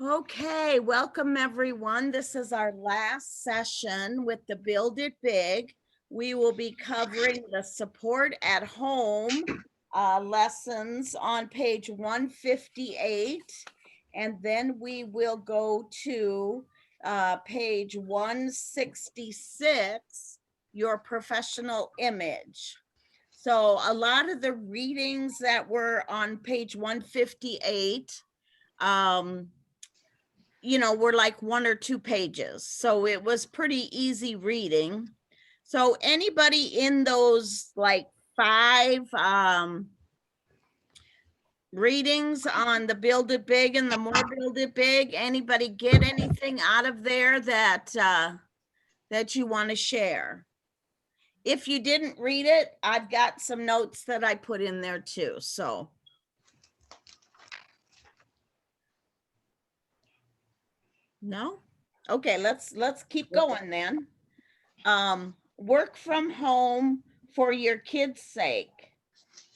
Okay, welcome everyone. This is our last session with the Build It Big. We will be covering the support at home lessons on page 158, and then we will go to page 166, your professional image. So a lot of the readings that were on page 158, were like 1 or 2 pages. So it was pretty easy reading. So anybody in those like 5 readings on the Build It Big and the More Build It Big, anybody get anything out of there that you want to share? If you didn't read it, I've got some notes that I put in there too. So no? Okay, let's keep going then. Work from home for your kids' sake.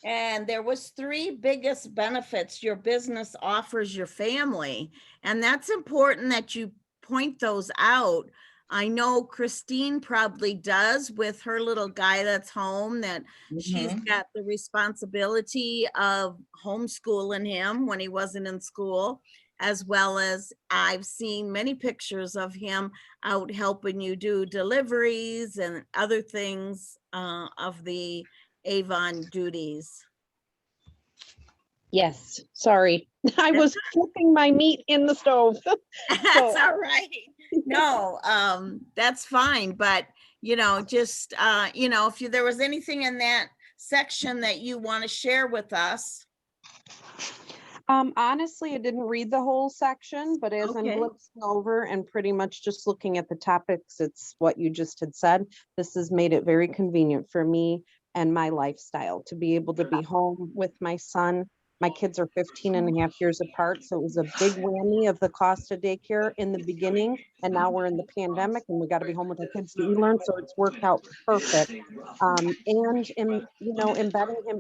And there was 3 biggest benefits your business offers your family. And that's important that you point those out. I know Christine probably does with her little guy that's home, that she's got the responsibility of homeschooling him when he wasn't in school, as well as I've seen many pictures of him out helping you do deliveries and other things of the Avon duties. Yes, sorry. I was flipping my meat in the stove. That's all right. No, that's fine. But, just, if there was anything in that section that you want to share with us. Honestly, I didn't read the whole section, but as I'm Okay. glimpsing over and pretty much just looking at the topics, it's what you just had said. This has made it very convenient for me and my lifestyle to be able to be home with my son. My kids are 15 and a half years apart, so it was a big whammy of the cost of daycare in the beginning. And now we're in the pandemic and we got to be home with our kids to e-learn, so it's worked out perfect. Embedding him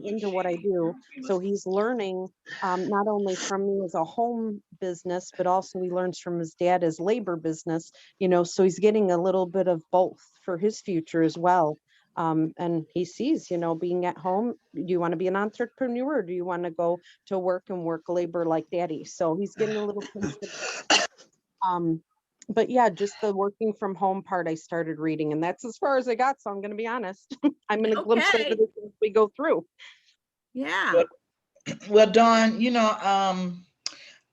into what I do. So he's learning not only from me as a home business, but also he learns from his dad as labor business, so he's getting a little bit of both for his future as well. And he sees, being at home, do you want to be an entrepreneur or do you want to go to work and work labor like daddy? So he's getting a little taste of but yeah, just the working from home part I started reading, and that's as far as I got. So I'm going to be honest. I'm going to glimpse over this as we go through. Yeah. Well, Dawn,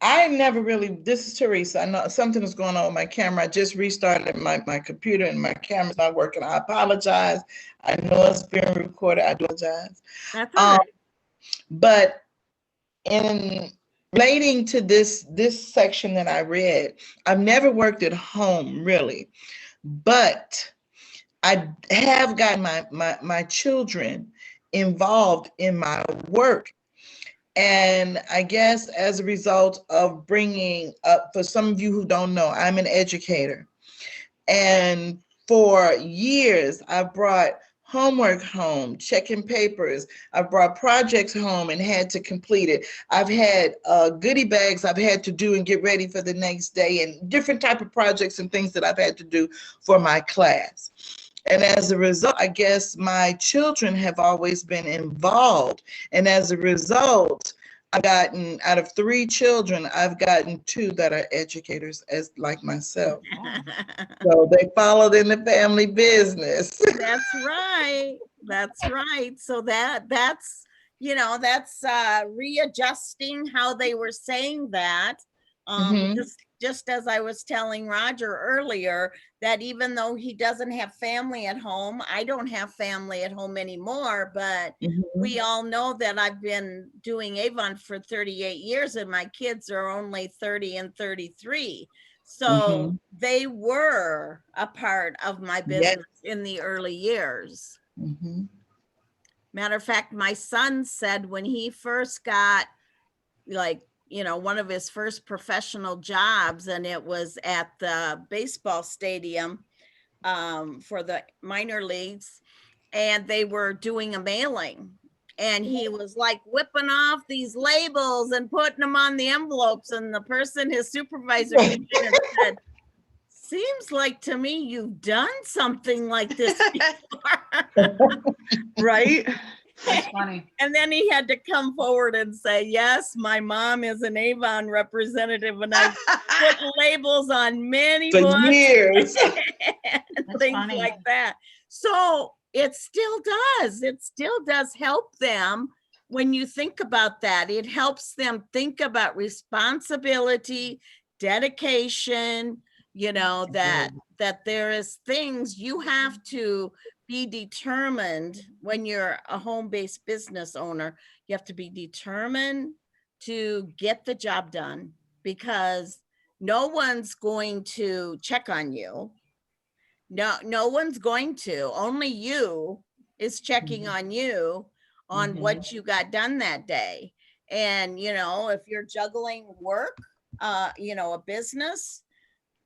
I never really, this is Teresa. I know something is going on with my camera. I just restarted my computer and my camera's not working. I apologize. I know it's being recorded. I do apologize. That's all right. But in relating to this section that I read, I've never worked at home really, but I have gotten my children involved in my work. And I guess as a result of bringing up, for some of you who don't know, I'm an educator. And for years, I've brought homework home, checking papers. I've brought projects home and had to complete it. I've had goodie bags I've had to do and get ready for the next day, and different type of projects and things that I've had to do for my class. And as a result, I guess my children have always been involved. And as a result, I've gotten, out of 3 children, I've gotten 2 that are educators as like myself. So they followed in the family business. That's right. That's right. So that's readjusting how they were saying that. Just as I was telling Roger earlier, that even though he doesn't have family at home, I don't have family at home anymore, but we all know that I've been doing Avon for 38 years and my kids are only 30 and 33. So they were a part of my business in the early years. Matter of fact, my son said when he first got one of his first professional jobs, and it was at the baseball stadium for the minor leagues, and they were doing a mailing. And he was like whipping off these labels and putting them on the envelopes. And the person, his supervisor, came in and said, seems like to me you've done something like this before. Right? That's funny. And then he had to come forward and say, yes, my mom is an Avon representative and I put labels on many For books years. and That's things funny. like that. So it still does help them when you think about that. It helps them think about responsibility, dedication, you know, that there is things you have to be determined when you're a home-based business owner. You have to be determined to get the job done because no one's going to check on you. No one's going to. Only you is checking on you on what you got done that day. And, you know, if you're juggling work, you know, a business,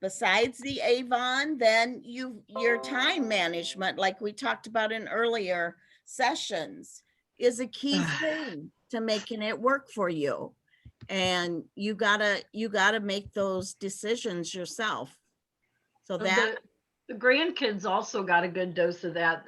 besides the Avon, then your time management, like we talked about in earlier sessions, is a key thing to making it work for you. And you gotta make those decisions yourself. So that The grandkids also got a good dose of that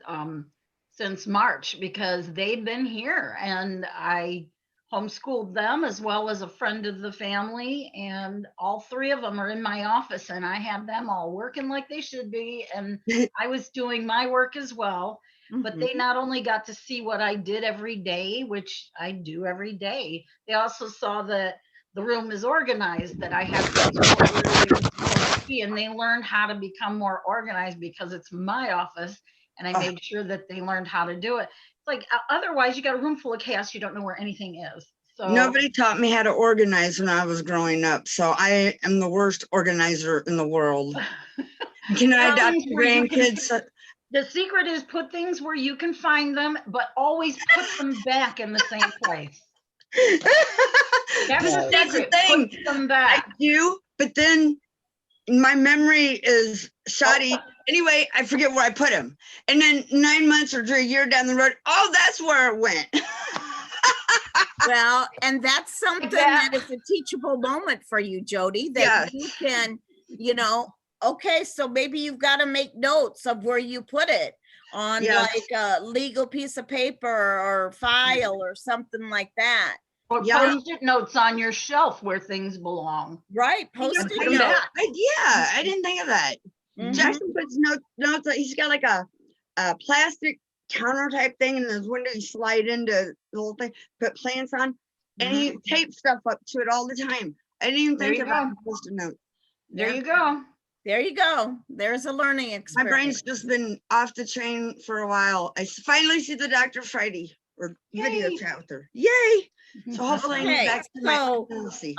since March because they've been here and I homeschooled them as well as a friend of the family, and all three of them are in my office and I have them all working like they should be, and I was doing my work as well. But they not only got to see what I did every day, which I do every day, they also saw that the room is organized, that I have things where they're supposed to be, and they learned how to become more organized because it's my office and I made sure that they learned how to do it. It's like otherwise you got a room full of chaos, you don't know where anything is. So Nobody taught me how to organize when I was growing up, so I am the worst organizer in the world. Can I adopt grandkids? the secret is put things where you can find them, but always put them back in the same place. That's the That's the secret. thing. Put them I back. do, but then my memory is shoddy. Anyway, I forget where I put him. And then 9 months or a year down the road, oh, that's where it went. well, and that's something that is a teachable moment for you, Jody, that you can, you know, okay, so maybe you've got to make notes of where you put it on like a legal piece of paper or file or something like that. Or post-it notes on your shelf where things belong. Right, post-it them notes. back. I didn't think of that. Jackson puts notes. He's got like a plastic counter type thing, and his window you slide into the little thing, put plants on, and he tapes stuff up to it all the time. I didn't even think about post-it notes. There you go. There you go. There's a learning experience. My brain's just been off the chain for a while. I finally see the doctor Friday or video chat with her. Yay! So hopefully I get back to my policy.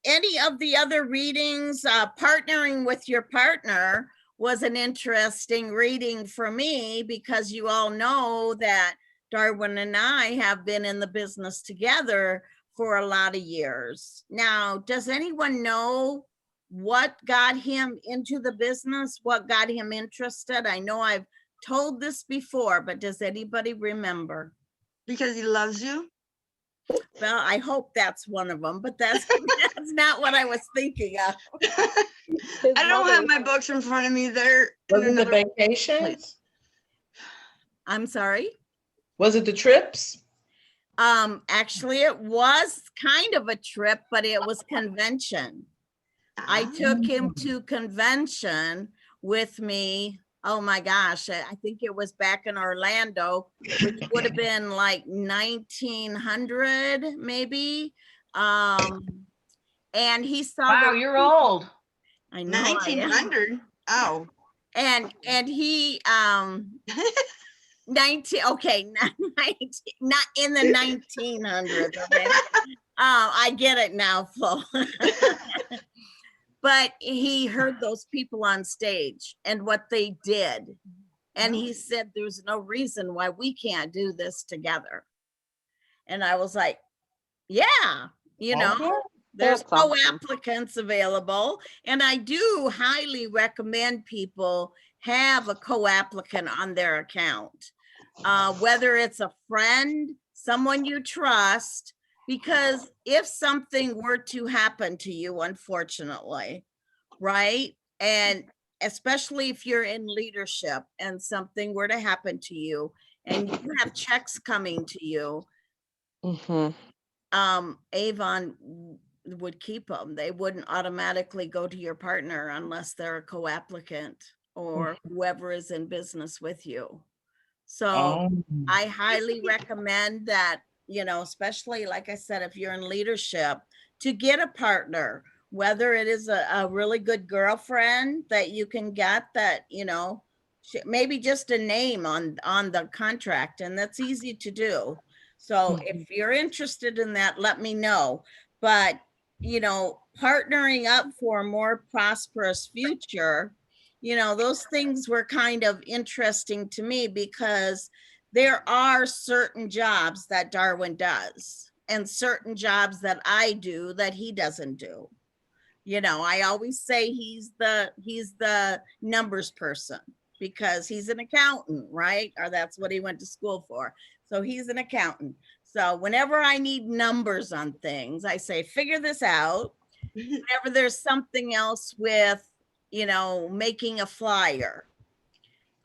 Any of the other readings, partnering with your partner was an interesting reading for me because you all know that Darwin and I have been in the business together for a lot of years. Now, does anyone know what got him into the business? What got him interested? I know I've told this before, but does anybody remember? Because he loves you. Well, I hope that's one of them, but that's not what I was thinking of. I don't have my books in front of me. They're Was it the vacations? I'm sorry? Was it the trips? Actually, it was kind of a trip, but it was convention. I took him to convention with me. Oh my gosh, I think it was back in Orlando, which would have been like 1900 maybe. And he saw. Wow, you're old. I know. 1900. Oh. And he 19, okay, not in the 1900s. Okay. I get it now, Flo. But he heard those people on stage and what they did. And he said, there's no reason why we can't do this together. And I was like, yeah, you know, there's co-applicants available. And I do highly recommend people have a co-applicant on their account. Whether it's a friend, someone you trust, because if something were to happen to you, unfortunately, right? And especially if you're in leadership and something were to happen to you and you have checks coming to you, Avon would keep them. They wouldn't automatically go to your partner unless they're a co-applicant or whoever is in business with you. So I highly recommend that, you know, especially like I said, if you're in leadership, to get a partner, whether it is a really good girlfriend that you can get that, you know, maybe just a name on the contract, and that's easy to do. So if you're interested in that, let me know. But, you know, partnering up for a more prosperous future, you know, those things were kind of interesting to me because there are certain jobs that Darwin does and certain jobs that I do that he doesn't do. You know, I always say he's the numbers person because he's an accountant, right? Or that's what he went to school for. So he's an accountant. So whenever I need numbers on things, I say, figure this out. Whenever there's something else with, you know, making a flyer,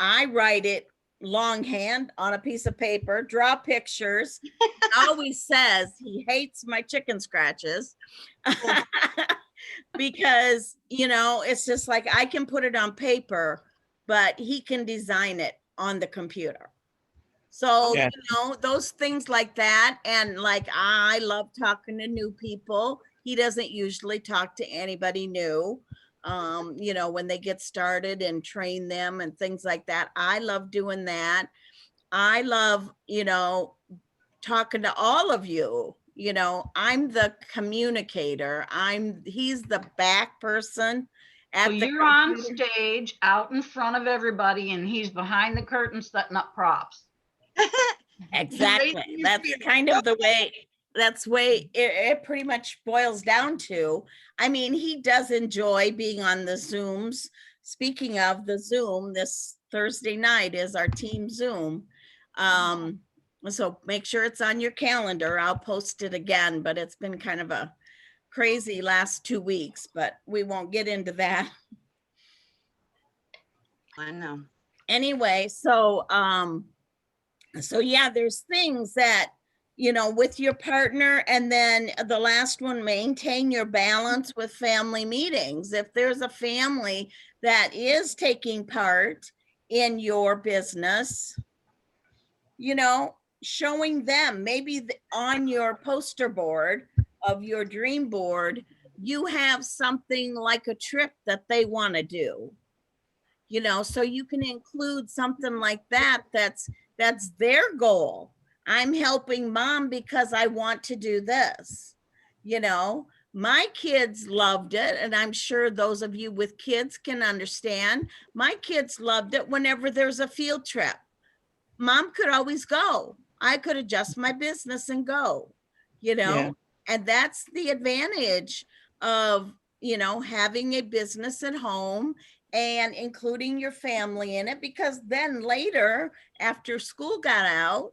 I write it longhand on a piece of paper, draw pictures. Always says he hates my chicken scratches. Because, you know, it's just like I can put it on paper, but he can design it on the computer. So, you know, those things like that. And like, I love talking to new people. He doesn't usually talk to anybody new, you know, when they get started and train them and things like that. I love doing that. I love, you know, talking to all of you. You know, I'm the communicator. He's the back person at So the you're on computer. stage out in front of everybody and he's behind the curtain setting up props. Exactly. That's kind of the way, it pretty much boils down to. I mean, he does enjoy being on the Zooms. Speaking of the Zoom, this Thursday night is our team Zoom. So make sure it's on your calendar. I'll post it again, but it's been kind of a crazy last 2 weeks, but we won't get into that. I know. Anyway, so yeah, there's things that, you know, with your partner, and then the last one, maintain your balance with family meetings. If there's a family that is taking part in your business, you know, showing them maybe on your poster board of your dream board, you have something like a trip that they want to do, you know, so you can include something like that. That's their goal. I'm helping mom because I want to do this. You know, my kids loved it, and I'm sure those of you with kids can understand. My kids loved it whenever there's a field trip. Mom could always go. I could adjust my business and go, you know, and that's the advantage of, you know, having a business at home and including your family in it, because then later after school got out,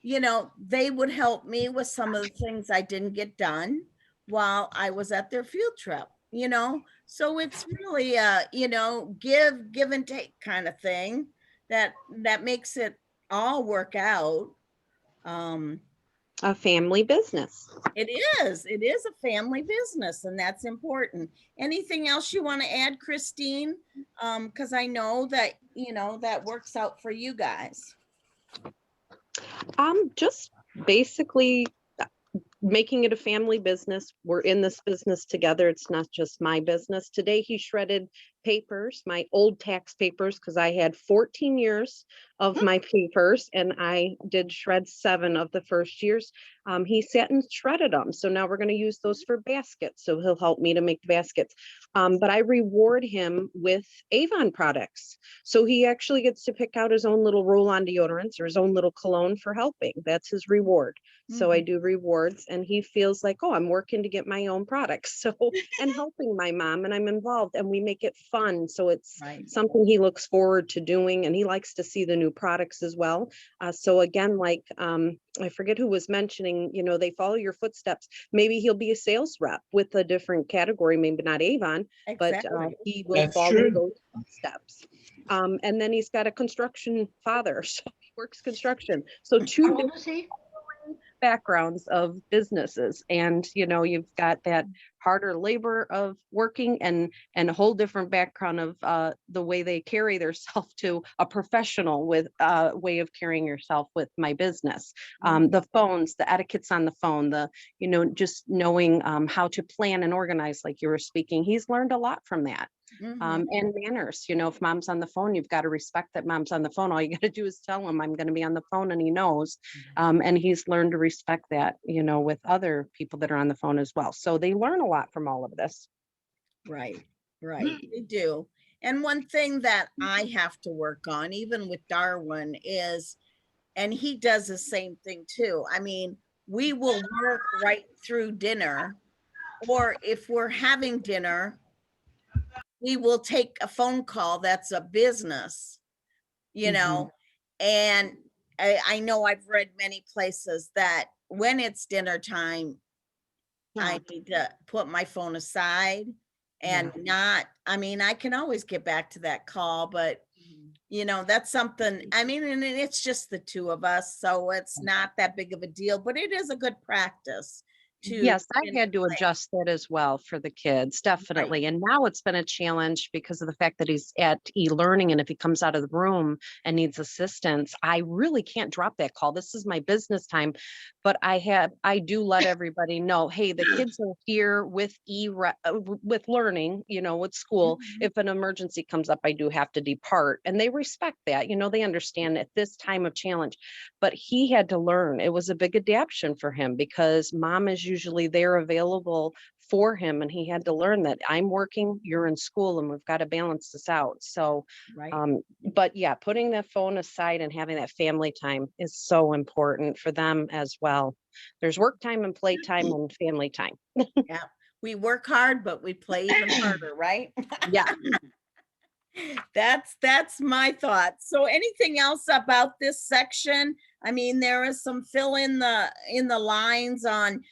you know, they would help me with some of the things I didn't get done while I was at their field trip, you know. So it's really a, you know, give and take kind of thing that makes it all work out. A family business. It is a family business, and that's important. Anything else you want to add, Christine? Because I know that, you know, that works out for you guys. Just basically making it a family business. We're in this business together. It's not just my business. Today he shredded papers, my old tax papers, because I had 14 years of my papers and I did shred 7 of the first years. He sat and shredded them. So now we're going to use those for baskets. So he'll help me to make the baskets. But I reward him with Avon products. So he actually gets to pick out his own little roll-on deodorants or his own little cologne for helping. That's his reward. So I do rewards, and he feels like, oh, I'm working to get my own products. So, and helping my mom, and I'm involved, and we make it fun. So it's Right. something he looks forward to doing, and he likes to see the new products as well. So again, like I forget who was mentioning, you know, they follow your footsteps. Maybe he'll be a sales rep with a different category, maybe not Avon, but Exactly. he will That's follow true. those footsteps. And then he's got a construction father, so he works construction. So two How different old is he? backgrounds of businesses, and you know, you've got that harder labor of working and a whole different background of the way they carry themselves to a professional with way of carrying yourself with my business. The phones, the etiquettes on the phone, the, you know, just knowing how to plan and organize, like you were speaking. He's learned a lot from that. Mhm. And manners, you know, if mom's on the phone, you've got to respect that mom's on the phone. All you got to do is tell him I'm going to be on the phone, and he knows. And he's learned to respect that, you know, with other people that are on the phone as well. So they learn a lot from all of this. Right, right, they do. And one thing that I have to work on, even with Darwin, is, and he does the same thing too. I mean, we will work right through dinner, or if we're having dinner, we will take a phone call that's a business, you know, and I know I've read many places that when it's dinner time, I need to put my phone aside and not, I mean, I can always get back to that call, but you know, that's something, I mean, and it's just the two of us, so it's not that big of a deal, but it is a good practice to. Yes, I in had to place. adjust that as well for the kids, definitely. And now it's been a challenge because of the fact that he's at e-learning, and if he comes out of the room and needs assistance, I really can't drop that call. This is my business time, but I do let everybody know, hey, the kids are here with with learning, you know, with school. If an emergency comes up, I do have to depart, and they respect that. You know, they understand at this time of challenge. But he had to learn. It was a big adaptation for him because mom is usually there available for him, and he had to learn that I'm working, you're in school, and we've got to balance this out. So Right. but yeah, putting that phone aside and having that family time is so important for them as well. There's work time and play time and family time. Yeah, we work hard, but we play even harder, right? Yeah. That's my thought. So anything else about this section? I mean, there is some fill in the lines on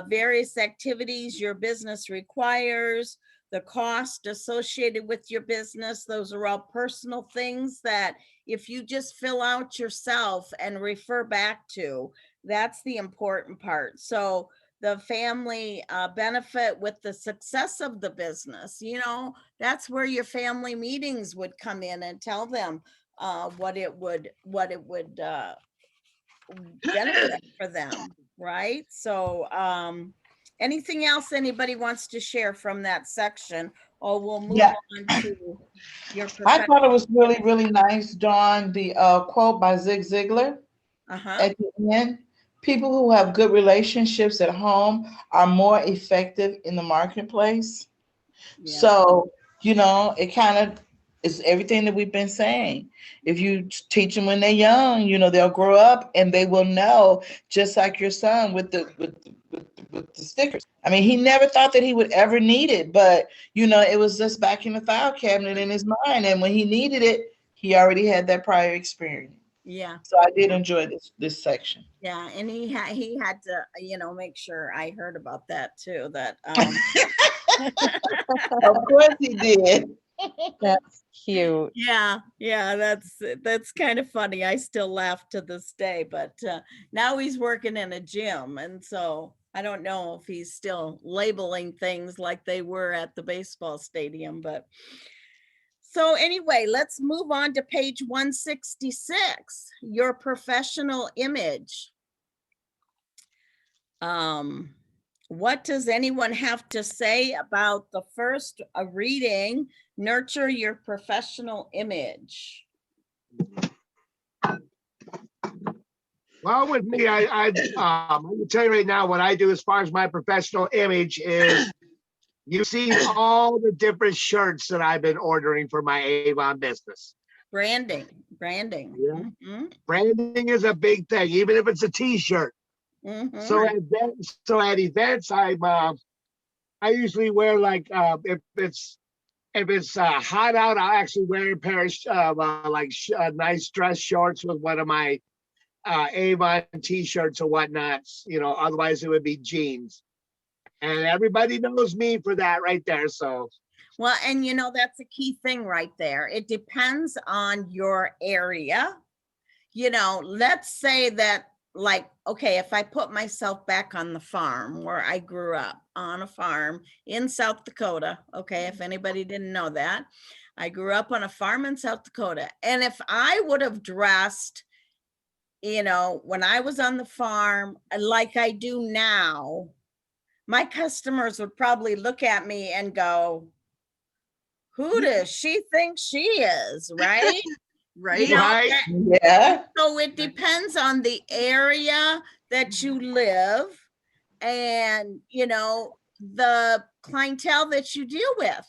various activities your business requires, the cost associated with your business. Those are all personal things that if you just fill out yourself and refer back to, that's the important part. So the family benefit with the success of the business, you know, that's where your family meetings would come in and tell them what it would benefit for them, right? So anything else anybody wants to share from that section, or we'll move Yeah, on to your I thought it was really, professional. really nice, Dawn, the quote by Zig Ziglar Uh-huh. at the end. People who have good relationships at home are more effective in the marketplace. Yeah. So, you know, it kind of is everything that we've been saying. If you teach them when they're young, you know, they'll grow up and they will know, just like your son with with the stickers. I mean, he never thought that he would ever need it, but you know, it was just back in the file cabinet in his mind. And when he needed it, he already had that prior experience. Yeah. So I did enjoy this section. Yeah, and he had to, you know, make sure I heard about that too, that Of course he did. That's cute. yeah, that's kind of funny. I still laugh to this day, but now he's working in a gym, and so I don't know if he's still labeling things like they were at the baseball stadium, but so anyway, let's move on to page 166, your professional image. What does anyone have to say about the first reading, Nurture Your Professional Image? Well, with me, I can tell you right now what I do as far as my professional image is. You've seen all the different shirts that I've been ordering for my Avon business. Branding. Yeah. Mm-hmm. Branding is a big thing, even if it's a T-shirt. Mm-hmm. So at events, I usually wear like if it's if it's hot out, I'll actually wear a pair of nice dress shorts with one of my Avon t-shirts or whatnot. You know, otherwise it would be jeans. And everybody knows me for that right there. So, well, and you know, that's a key thing right there. It depends on your area. You know, let's say that, like, okay, if I put myself back on the farm where I grew up, on a farm in South Dakota, okay, if anybody didn't know that, I grew up on a farm in South Dakota. And if I would have dressed, you know, when I was on the farm like I do now, my customers would probably look at me and go, who does she think she is, right? Right? You know, right? Yeah. so it depends on the area that you live and, you know, the clientele that you deal with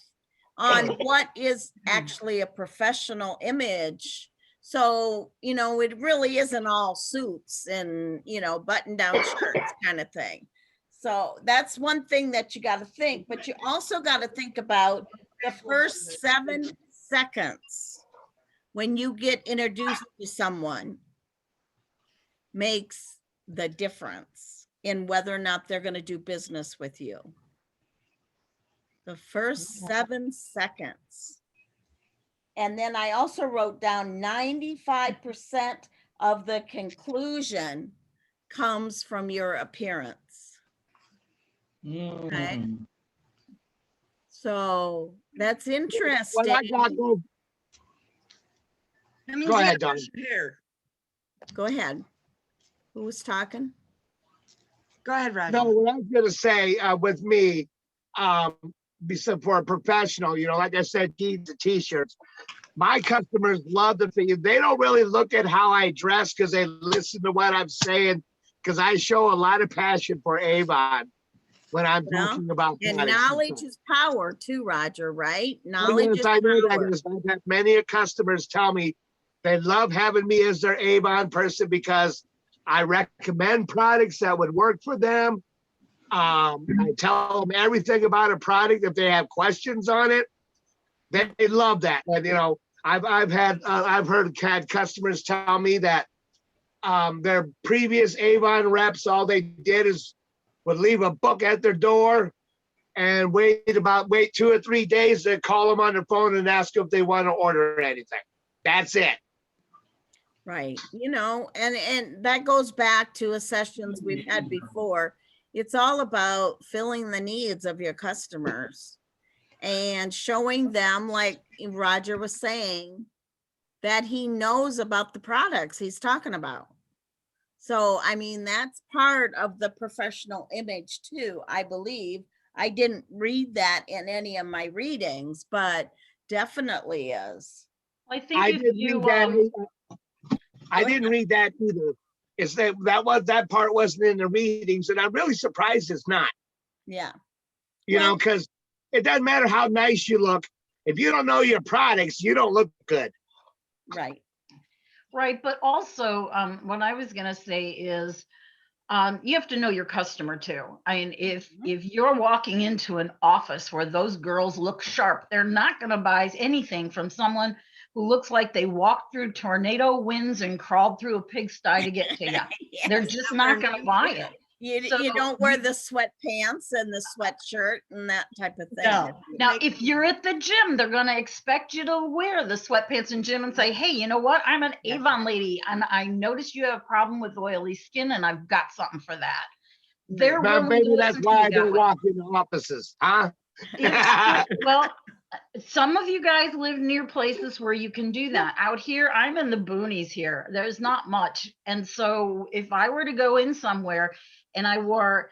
on what is actually a professional image. So, you know, it really isn't all suits and, you know, button down shirts kind of thing. So that's one thing that you got to think, but you also got to think about the first 7 seconds when you get introduced to someone makes the difference in whether or not they're going to do business with you. The first 7 seconds. And then I also wrote down 95% of the conclusion comes from your appearance. Okay. Mm. So that's What interesting. I got going. That means Go you ahead, gotta Don. brush your hair. Go ahead. Who was talking? Go ahead, Roger. No, what I was gonna say with me, for a professional, you know, like I said, jeans and t-shirts. My customers love the thing. They don't really look at how I dress because they listen to what I'm saying. Because I show a lot of passion for Avon when I'm Well, talking about and products and knowledge stuff. is power too, Roger, right? Oh, Knowledge yes, is I know that power. is. I've had many customers tell me they love having me as their Avon person because I recommend products that would work for them. I tell them everything about a product. If they have questions on it, they love that. And you know, I've had customers tell me that their previous Avon reps, all they did is would leave a book at their door and wait 2 or 3 days to call them on the phone and ask if they want to order anything. That's it. Right. You know, and that goes back to a sessions we've had before. It's all about filling the needs of your customers and showing them, like Roger was saying, that he knows about the products he's talking about. So, I mean, that's part of the professional image too, I believe. I didn't read that in any of my readings, but definitely is. I think I if didn't you, read that. I didn't read that either. It's that part wasn't in the readings, and I'm really surprised it's not. Yeah. You know, Well, because it doesn't matter how nice you look. If you don't know your products, you don't look good. right. right, but also what I was gonna say is you have to know your customer too. I mean, if you're walking into an office where those girls look sharp, they're not gonna buy anything from someone who looks like they walked through tornado winds and crawled through a pigsty to get to you. They're Yes. just not gonna buy it. You So don't wear the sweatpants and the sweatshirt and that type of thing. no. Now, if you're at the gym, they're going to expect you to wear the sweatpants and gym and say, hey, you know what? I'm an Avon lady and I noticed you have a problem with oily skin and I've got something for that. They're Now, willing maybe to that's listen to why you I that don't way. walk in the offices, huh? Well, some of you guys live near places where you can do that. Out here, I'm in the boonies here. There's not much. And so if I were to go in somewhere and I wore,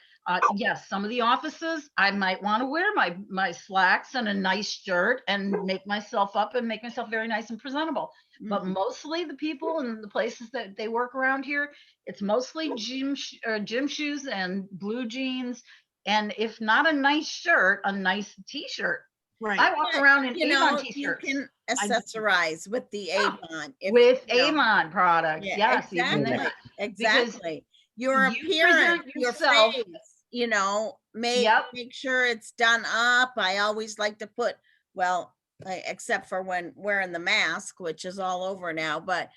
yes, some of the offices, I might want to wear my slacks and a nice shirt and make myself up and make myself very nice and presentable. But mostly the people and the places that they work around here, it's mostly gym shoes and blue jeans. And if not a nice shirt, a nice t-shirt. Right. I walk around in You Avon know, you t-shirts can accessorize with the Yeah. Avon. with you know. Avon products. Yeah, Yes, even exactly. that. Exactly. Your you appearance, present your yourself- face, you know, make Yep. make sure it's done up. I always like to put, well, except for when wearing the mask, which is all over now, but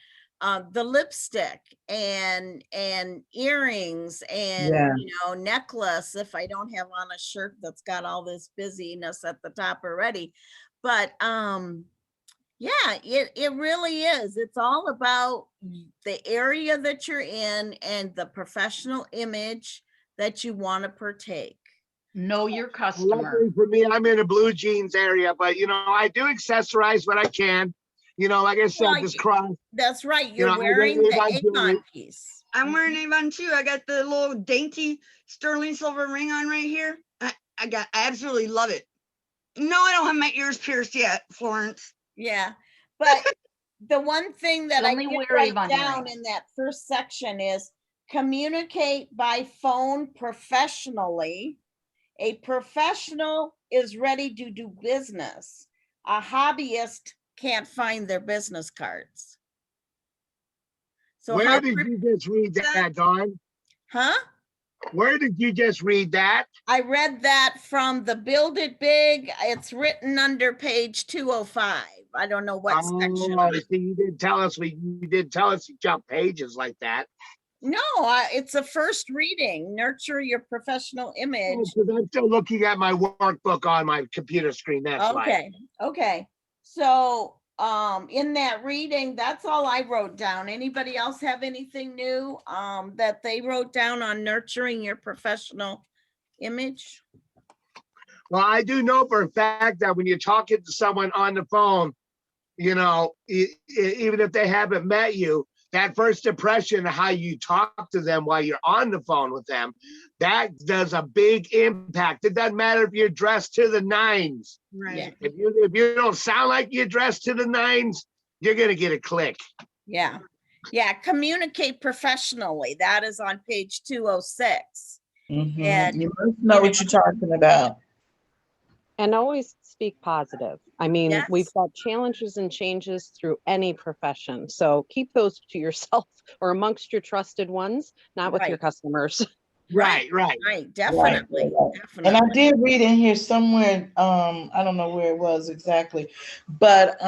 the lipstick and earrings and Yeah. necklace, if I don't have on a shirt that's got all this busyness at the top already. But yeah, it really is. It's all about the area that you're in and the professional image that you want to partake. Know your customer. Luckily for me, I'm in a blue jeans area, but I do accessorize when I can. Like I said, Well, this cross. That's right. You You're know, I wearing really the like jewelry. Avon piece. I'm wearing Avon too. I got the little dainty sterling silver ring on right here. I absolutely love it. No, I don't have my ears pierced yet, Florence. Yeah, but the one thing that I Only did wear write Avon down earrings. in that first section is communicate by phone professionally. A professional is ready to do business. A hobbyist can't find their business cards. So Where how, did you just read that, Dawn? huh? Where did you just read that? I read that from the Build It Big. It's written under page 205. I don't know what section. Oh, see, you didn't tell us. You did tell us you jump pages like that. No, it's a first reading. Nurture your professional image. Because I'm still looking at my workbook on my computer screen. That's why. Okay, okay. So in that reading, that's all I wrote down. Anybody else have anything new that they wrote down on nurturing your professional image? Well, I do know for a fact that when you're talking to someone on the phone, even if they haven't met you, that first impression of how you talk to them while you're on the phone with them, that does a big impact. It doesn't matter if you're dressed to the nines. Right. If you don't sound like you're dressed to the nines, you're gonna get a click. Yeah. Yeah, communicate professionally. That is on page 206. Mhm. And, You must know what you're talking about. And always speak positive. I mean, Yes. we've got challenges and changes through any profession. So keep those to yourself or amongst your trusted ones, not with your Right. customers. Right. Right, definitely, Right. And I definitely. did read in here somewhere, I don't know where it was exactly, but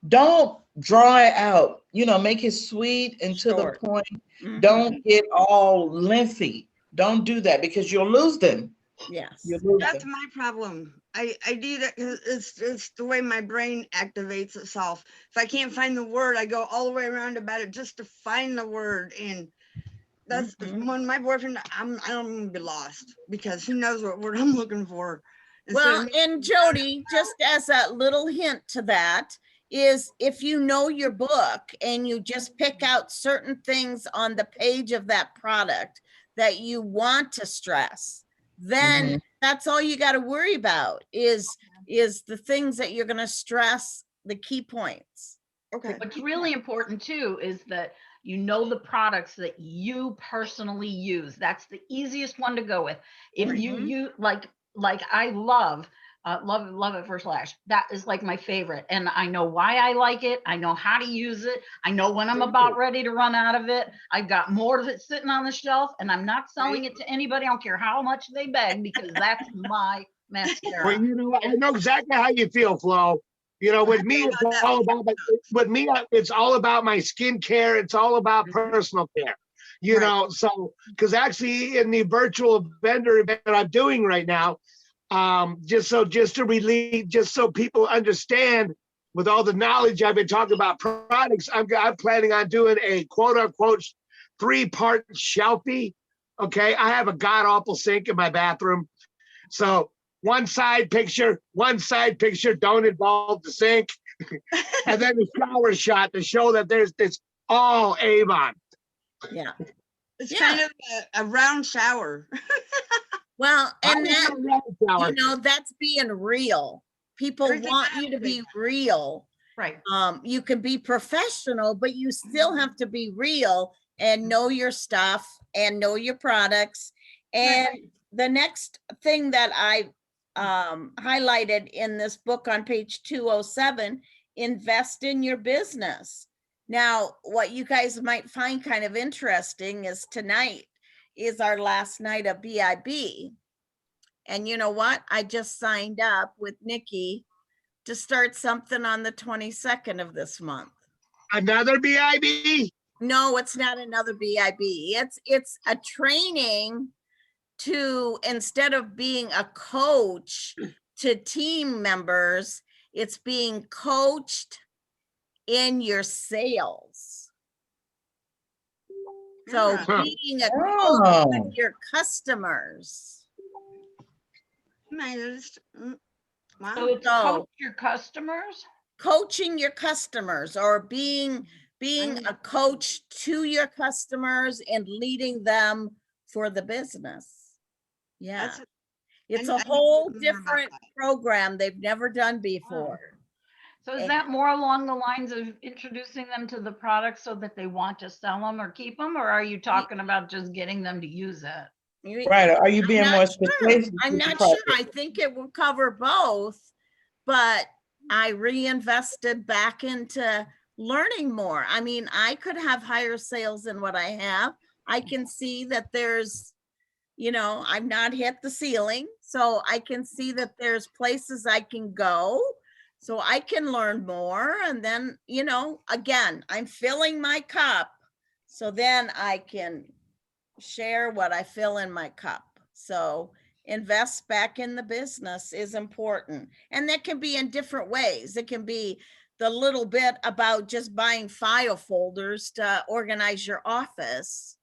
don't draw it out, make it sweet and to the Short. point. Mhm. Don't get all lengthy. Don't do that because you'll lose them. Yes. You'll lose That's them. my problem. I do that because it's the way my brain activates itself. If I can't find the word, I go all the way around about it just to find the word. And that's when my boyfriend, I'm gonna be lost because he knows what word I'm looking for. Well, and Jody, just as a little hint to that, is if you know your book and you just pick out certain things on the page of that product that you want to stress, then that's all you got to worry about is the things that you're going to stress, the key points. Okay. What's really important too is that you know the products that you personally use. That's the easiest one to go with. If you like I love it for Slash. That is like my favorite. And I know why I like it. I know how to use it. I know when I'm about ready to run out of it. I've got more of it sitting on the shelf and I'm not selling it to anybody. I don't care how much they beg because that's my mascara. Well, I know exactly how you feel, Flo. With me, it's all about my skincare. It's all about personal care. So because actually in the virtual vendor event that I'm doing right now, just so people understand with all the knowledge I've been talking about products, I'm planning on doing a quote unquote 3-part shelfie. Okay, I have a god awful sink in my bathroom, so one side picture, don't involve the sink, and then the shower shot to show that it's all Avon. Yeah. It's kind of a round shower. Well, and that, that's being real. People want you to be real. Right. You can be professional, but you still have to be real and know your stuff and know your products. And the next thing that I highlighted in this book on page 207, invest in your business. Now, what you guys might find kind of interesting is tonight is our last night of BIB. And you know what? I just signed up with Nikki to start something on the 22nd of this month. Another BIB? No, it's not another BIB. It's a training to, instead of being a coach to team members, it's being coached in your sales. So Huh. being a coach Oh. with your customers. Wow. So it's So- coach your customers? Coaching your customers, or being a coach to your customers and leading them for the business. Yeah, That's- it's I a need to whole learn about different that. program they've never done before. So is that more along the lines of introducing them to the product so that they want to sell them or keep them? Or are you talking about just getting them to use it? You- Right, are you I'm being not more sure. specific? I'm with the not sure. product? I think it will cover both, but I reinvested back into learning more. I mean, I could have higher sales than what I have. I can see that there's, I've not hit the ceiling, so I can see that there's places I can go, so I can learn more. And then, again, I'm filling my cup, so then I can share what I fill in my cup. So invest back in the business is important. And that can be in different ways. It can be the little bit about just buying file folders to organize your office.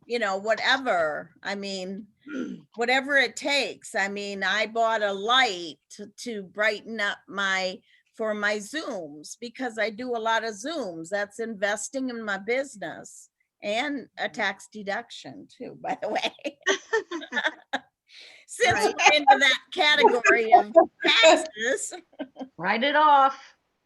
Whatever. I mean, whatever it takes. I mean, I bought a light to brighten up for my Zooms, because I do a lot of Zooms. That's investing in my business. And a tax deduction too, by the way. Since Right. we're into that category of taxes. Write it off.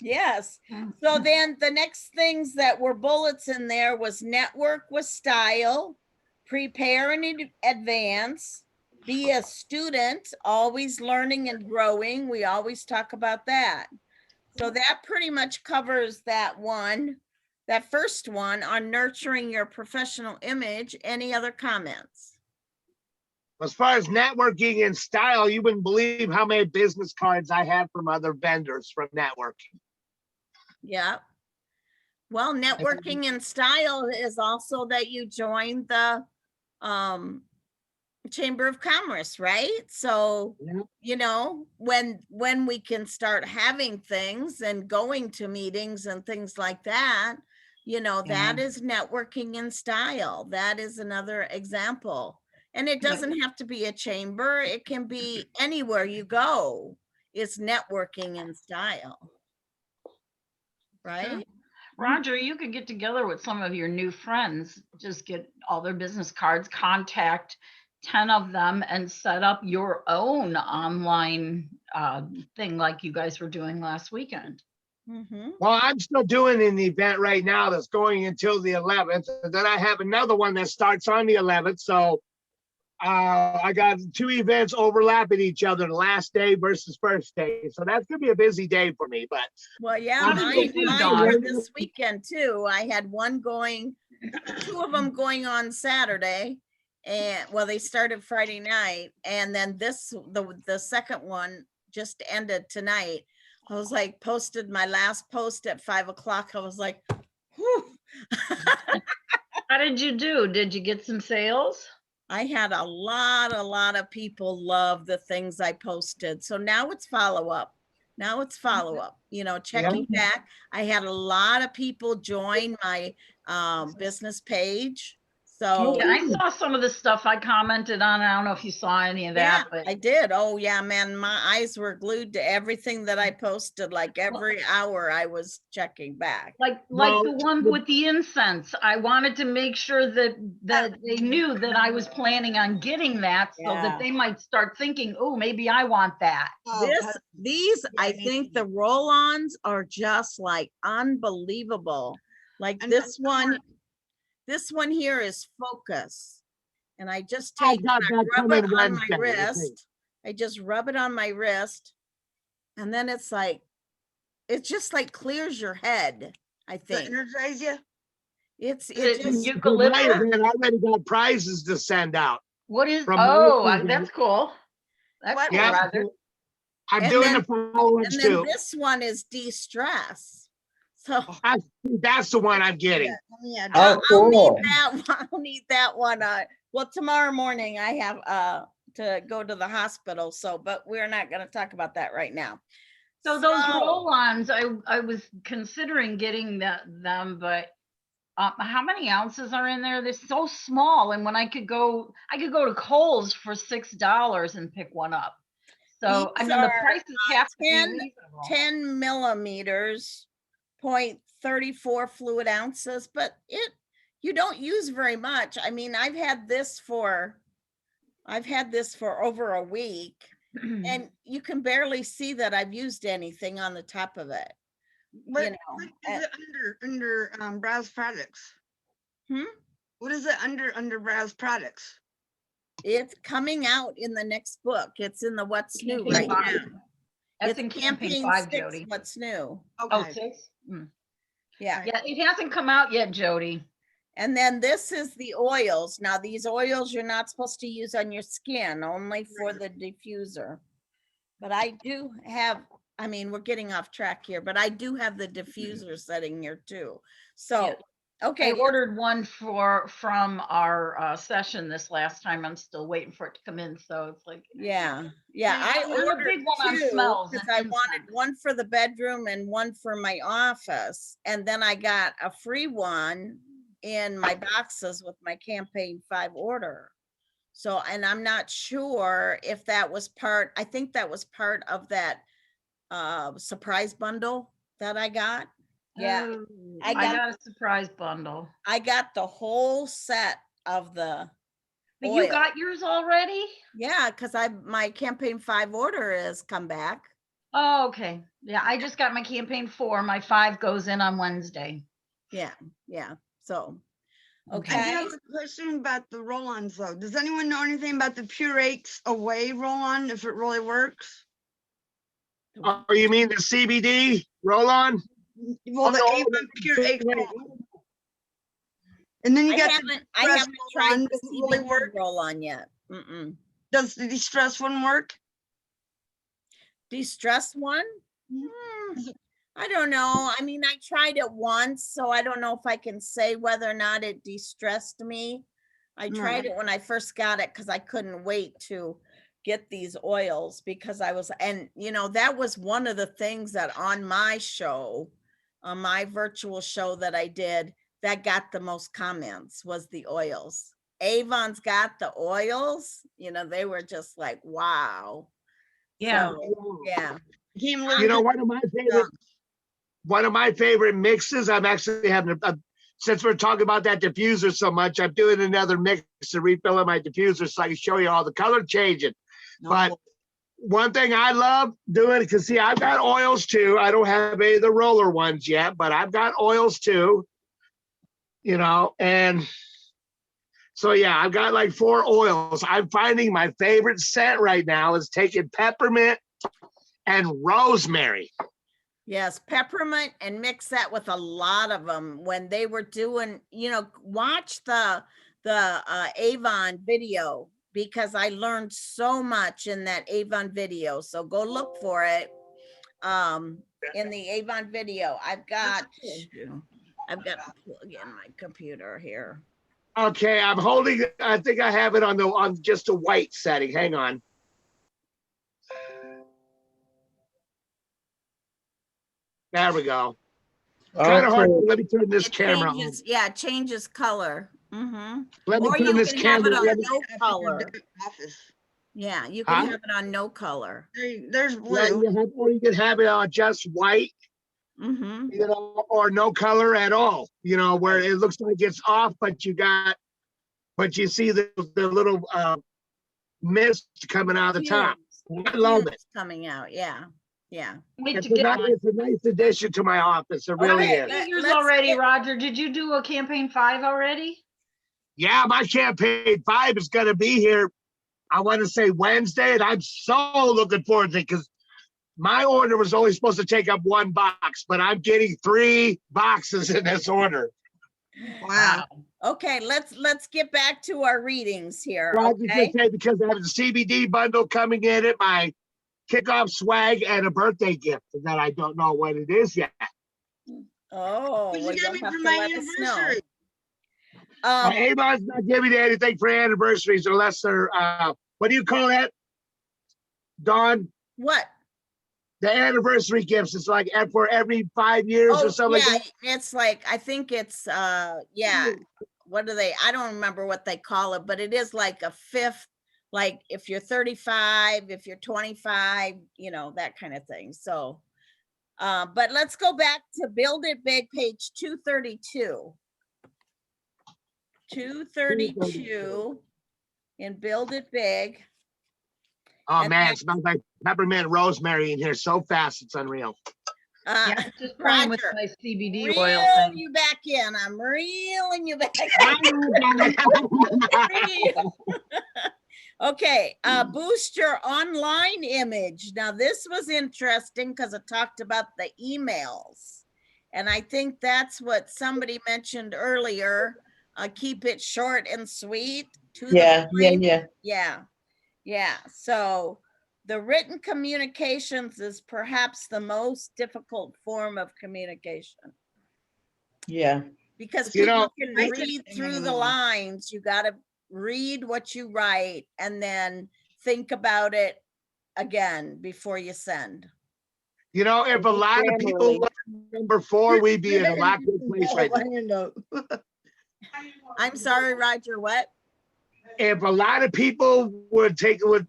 Yes. So then the next things that were bullets in there was network with style, prepare in advance, be a student, always learning and growing. We always talk about that. So that pretty much covers that first one on nurturing your professional image. Any other comments? As far as networking and style, you wouldn't believe how many business cards I have from other vendors from networking. Yeah. Well, networking and style is also that you join the Chamber of Commerce, right? So, Yeah. when we can start having things and going to meetings and things like that, that is networking in style. That is another example. And it doesn't have to be a chamber. It can be anywhere you go. It's networking in style. Right? Roger, you could get together with some of your new friends, just get all their business cards, contact 10 of them and set up your own online thing like you guys were doing last weekend. Mm-hmm. Well, I'm still doing an event right now that's going until the 11th. And then I have another one that starts on the 11th. So I got two events overlapping each other, the last day versus first day. So that's going to be a busy day for me. But Well, yeah, How did you do, mine Dawn? were this weekend too. I had two of them going on Saturday, and they started Friday night, and then the second one just ended tonight. I was like, posted my last post at 5 o'clock. I was like, whew. How did you do? Did you get some sales? I had a lot of people love the things I posted. So now it's follow up. Checking back. I had a lot of people join my business page. So Yeah, I saw some of the stuff I commented on. I don't know if you saw any of that, but I did. Oh yeah, man, my eyes were glued to everything that I posted. Like every hour I was checking back. like Well, the one with the incense, I wanted to make sure that they knew that I was planning on getting that, so Yeah. that they might start thinking, oh, maybe I want that. These, I think the roll-ons are just like unbelievable. Like And this some one here is focus. And I just I take got and I that rub coming it on Wednesday, my I think. wrist. I just rub it on my wrist. And then it's just like clears your head, I to think. energize you. It it just, eucalyptus? I already got prizes to send out. What is? From Oh, my- that's cool. That's What? cool, Yeah, Roger. I'm And doing then- the fall ones And then too. this one is de-stress. So That's the one I'm getting. Yeah, Oh, I'll need cool. that one. I'll need that one. Well, tomorrow morning I have to go to the hospital. So, but we're not going to talk about that right now. So those roll-ons, I was considering getting them, but how many ounces are in there? They're so small, and when I could go to Kohl's for $6 and pick one up. So I These mean, the are, prices have to be 10 reasonable. 10 millimeters, 0.34 fluid ounces, but you don't use very much. I mean, I've had this for over a week, and you can barely see that I've used anything on the top of it. What, you know, what is it under browse products? Hmm? What is it under browse products? It's coming out in the next book. It's in the What's New Campaign right now. 5. That's It's in campaign campaign 5, 6, Jody. What's New. Oh, Okay. 6? Mm. Yeah. Yeah, it hasn't come out yet, Jody. And then this is the oils. Now these oils you're not supposed to use on your skin, only for the diffuser. But I do have, I mean, we're getting off track here, but I do have the diffuser setting here too. So, okay. I ordered one from our session this last time. I'm still waiting for it to come in. So it's like, Yeah. And I I'm a ordered big one on two smells because and I wanted incense. one for the bedroom and one for my office. And then I got a free one in my boxes with my campaign 5 order. So, and I'm not sure if that was part, I think that was part of that surprise bundle that I got. Yeah. Oh, I I got- got a surprise bundle. I got the whole set of the But you oil. got yours already? Yeah, because my campaign 5 order has come back. Oh, okay. Yeah, I just got my campaign 4. My 5 goes in on Wednesday. Yeah. So, I okay. have a question about the roll-ons though. Does anyone know anything about the Purex Away roll-on, if it really works? Oh, you mean the CBD roll-on? Well, the no, Avon Purex roll-on. And then you I got the haven't stress tried roll-on. the Does it really CBD work? roll-on yet. Does the de-stress one work? De-stress one? I don't know. I mean, I tried it once, so I don't know if I can say whether or not it de-stressed me. I tried it when I first got it because I couldn't wait to get these oils because I was, and you know, that was one of the things that on my show, on my virtual show that I did, that got the most comments was the oils. Avon's got the oils, you know, they were just like, wow. Yeah. So, yeah. You know, one of my favorite mixes, I'm actually having since we're talking about that diffuser so much, I'm doing another mix to refilling my diffuser so I can show you all the color changing. But one thing I love doing, because see, I've got oils too. I don't have any of the roller ones yet, but I've got oils too, you know, and so yeah, I've got like 4 oils. I'm finding my favorite scent right now is taking peppermint and rosemary. Yes, peppermint, and mix that with a lot of them when they were doing, you know, watch the Avon video because I learned so much in that Avon video. So go look for it in the Avon video. I've got to plug in my computer here. Okay, I'm holding, I think I have it on just a white setting. Hang on. There we go. Kind of hard. Let me turn this camera on. Yeah, it changes color. Let me Or turn you this can have camera it on. on no color. Office. Yeah, you can Huh? have it on no color. There's Yeah, blue. or you can have it on just white, you know, or no color at all, you know, where it looks like it's off, but you see the little mist coming out of the top. I love it. Coming out, yeah. Wait It's to get mine. a nice addition to my office. It really Okay, is. Get yours let's already, get- Roger. Did you do a campaign 5 already? Yeah, my campaign 5 is going to be here. I want to say Wednesday, and I'm so looking forward to it because my order was only supposed to take up 1 box, but I'm getting 3 boxes in this order. Wow. Okay, let's get back to our readings here. Well, I was Okay. gonna say, because I have the CBD bundle coming in at my kickoff swag and a birthday gift that I don't know what it is yet. Oh, What'd well, you you'll get me have for to my let us know. anniversary? Avon's not giving you anything for anniversaries unless they're, what do you call that, Dawn? What? The anniversary gifts. It's like for every 5 years or Oh, something yeah, like that. it's like, I think it's, yeah, what do they, I don't remember what they call it, but it is like a fifth, like if you're 35, if you're 25, you know, that kind of thing. So, but let's go back to Build It Big, page 232. 232 in Build It Big. Oh And man, then- it smells like peppermint rosemary in here so fast, it's unreal. Yeah, just playing with Roger, my CBD reel oil thing. you back in. I'm reeling you back in. Okay, boost your online image. Now this was interesting because it talked about the emails. And I think that's what somebody mentioned earlier. Keep it short and sweet. To Yeah, the point. yeah. Yeah. So the written communications is perhaps the most difficult form of communication. Yeah. Because You people know, can I read think- through the lines. You got to read what you write and then think about it again before you send. You know, if a lot of people Grammarly. learned number 4, we'd be in a lot good place right now. I'm sorry, Roger, what? If a lot of people would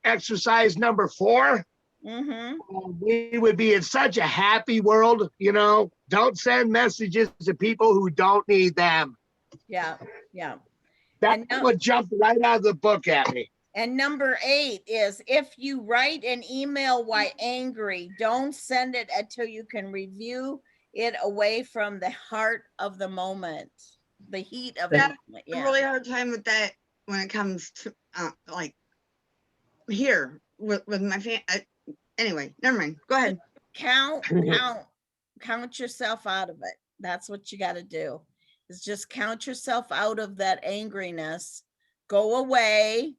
exercise number 4, Mm-hmm. we would be in such a happy world. You know, don't send messages to people who don't need them. Yeah, yeah. That And now- would jump right out of the book at me. And number 8 is if you write an email while angry, don't send it until you can review it away from the heart of the moment, the heat of the Yeah, moment. A really hard time with that when it comes to like here with my anyway, never mind. Go ahead. Count yourself out of it. That's what you got to do, is just count yourself out of that angriness. Go away,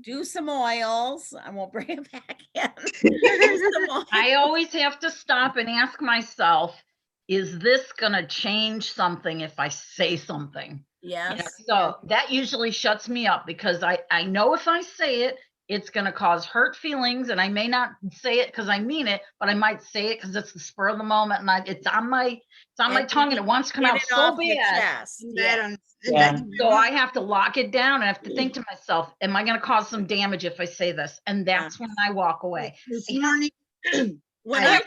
do some oils. I won't bring it back in. Do some oils. I always have to stop and ask myself, is this gonna change something if I say something? Yes. So that usually shuts me up because I know if I say it, it's going to cause hurt feelings, and I may not say it because I mean it, but I might say it because it's the spur of the moment, and it's on my And tongue, and it wants to come Get out it so off the bad. chest. That Yeah. So I have to lock it down, and I have to think to myself, am I going to cause some damage if I say this? And that's when I walk away. This morning, When I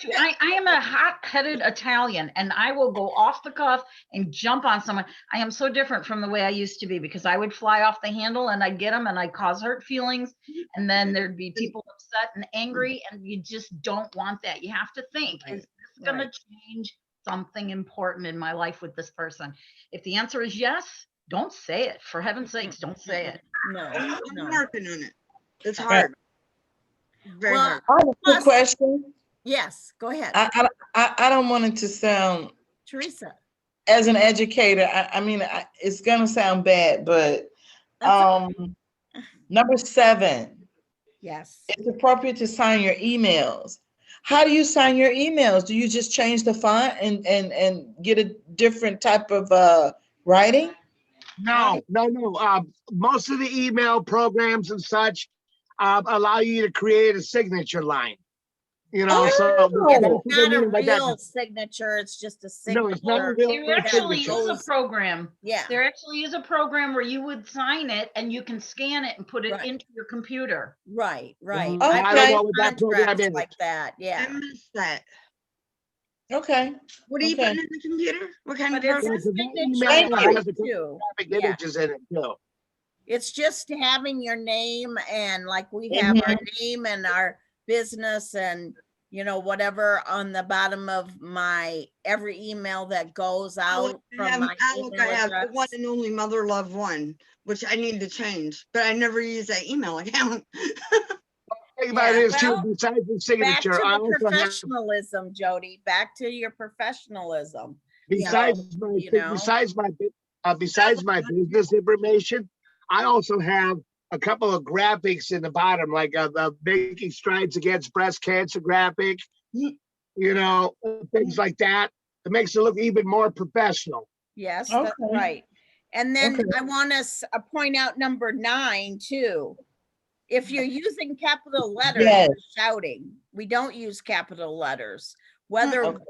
am a hot-headed Italian, and I will go off the cuff and jump on someone. I am so different from the way I used to be, because I would fly off the handle and I'd get them and I'd cause hurt feelings, and then there'd be people upset and angry, and you just don't want that. You have to think, is this going to change something important in my life with this person? If the answer is yes, don't say it. For heaven's sakes, don't say it. no, I'm no. working on it. It's hard. Very Well, hard. I have a Plus- quick question. Yes, go ahead, I don't want it to sound, Teresa. as an educator, I mean, it's gonna sound bad, but That's number 7, yes. it's appropriate to sign your emails. How do you sign your emails? Do you just change the font and get a different type of writing? No. Most of the email programs and such allow you to create a signature line. You know, so Oh. that's what It's I not a mean by that. real signature, it's just a No, it's not a signature. real There actually signature. is a program. Yeah, There actually is a program where you would sign it and you can scan it and put it Right. into your computer. right. I Okay. I've don't got know what that program contracts is. like that, I yeah. missed that. Okay. What are you Okay. putting in the computer? What kind But of it's a Yeah, 'cause that signature email line has the too. graphic Yeah. images in it too. It's just having your name, and like we have our name and our business and, you know, whatever on the bottom of my every email that goes out from my I email have the one address. and only Mother Love one, which I need to change, but I never use that email account. Think about Yeah, it is too, well, besides the Back to signature, I the also have, professionalism, Jody. Back to your professionalism. besides you know. my business information, I also have a couple of graphics in the bottom, like making strides against breast cancer graphic, you know, things like that. It makes it look even more professional. Yes, Okay. that's right. And then Okay. I want to point out number 9 too. If you're using capital letters, Yes. you're shouting. We don't use capital letters. Whether, Okay.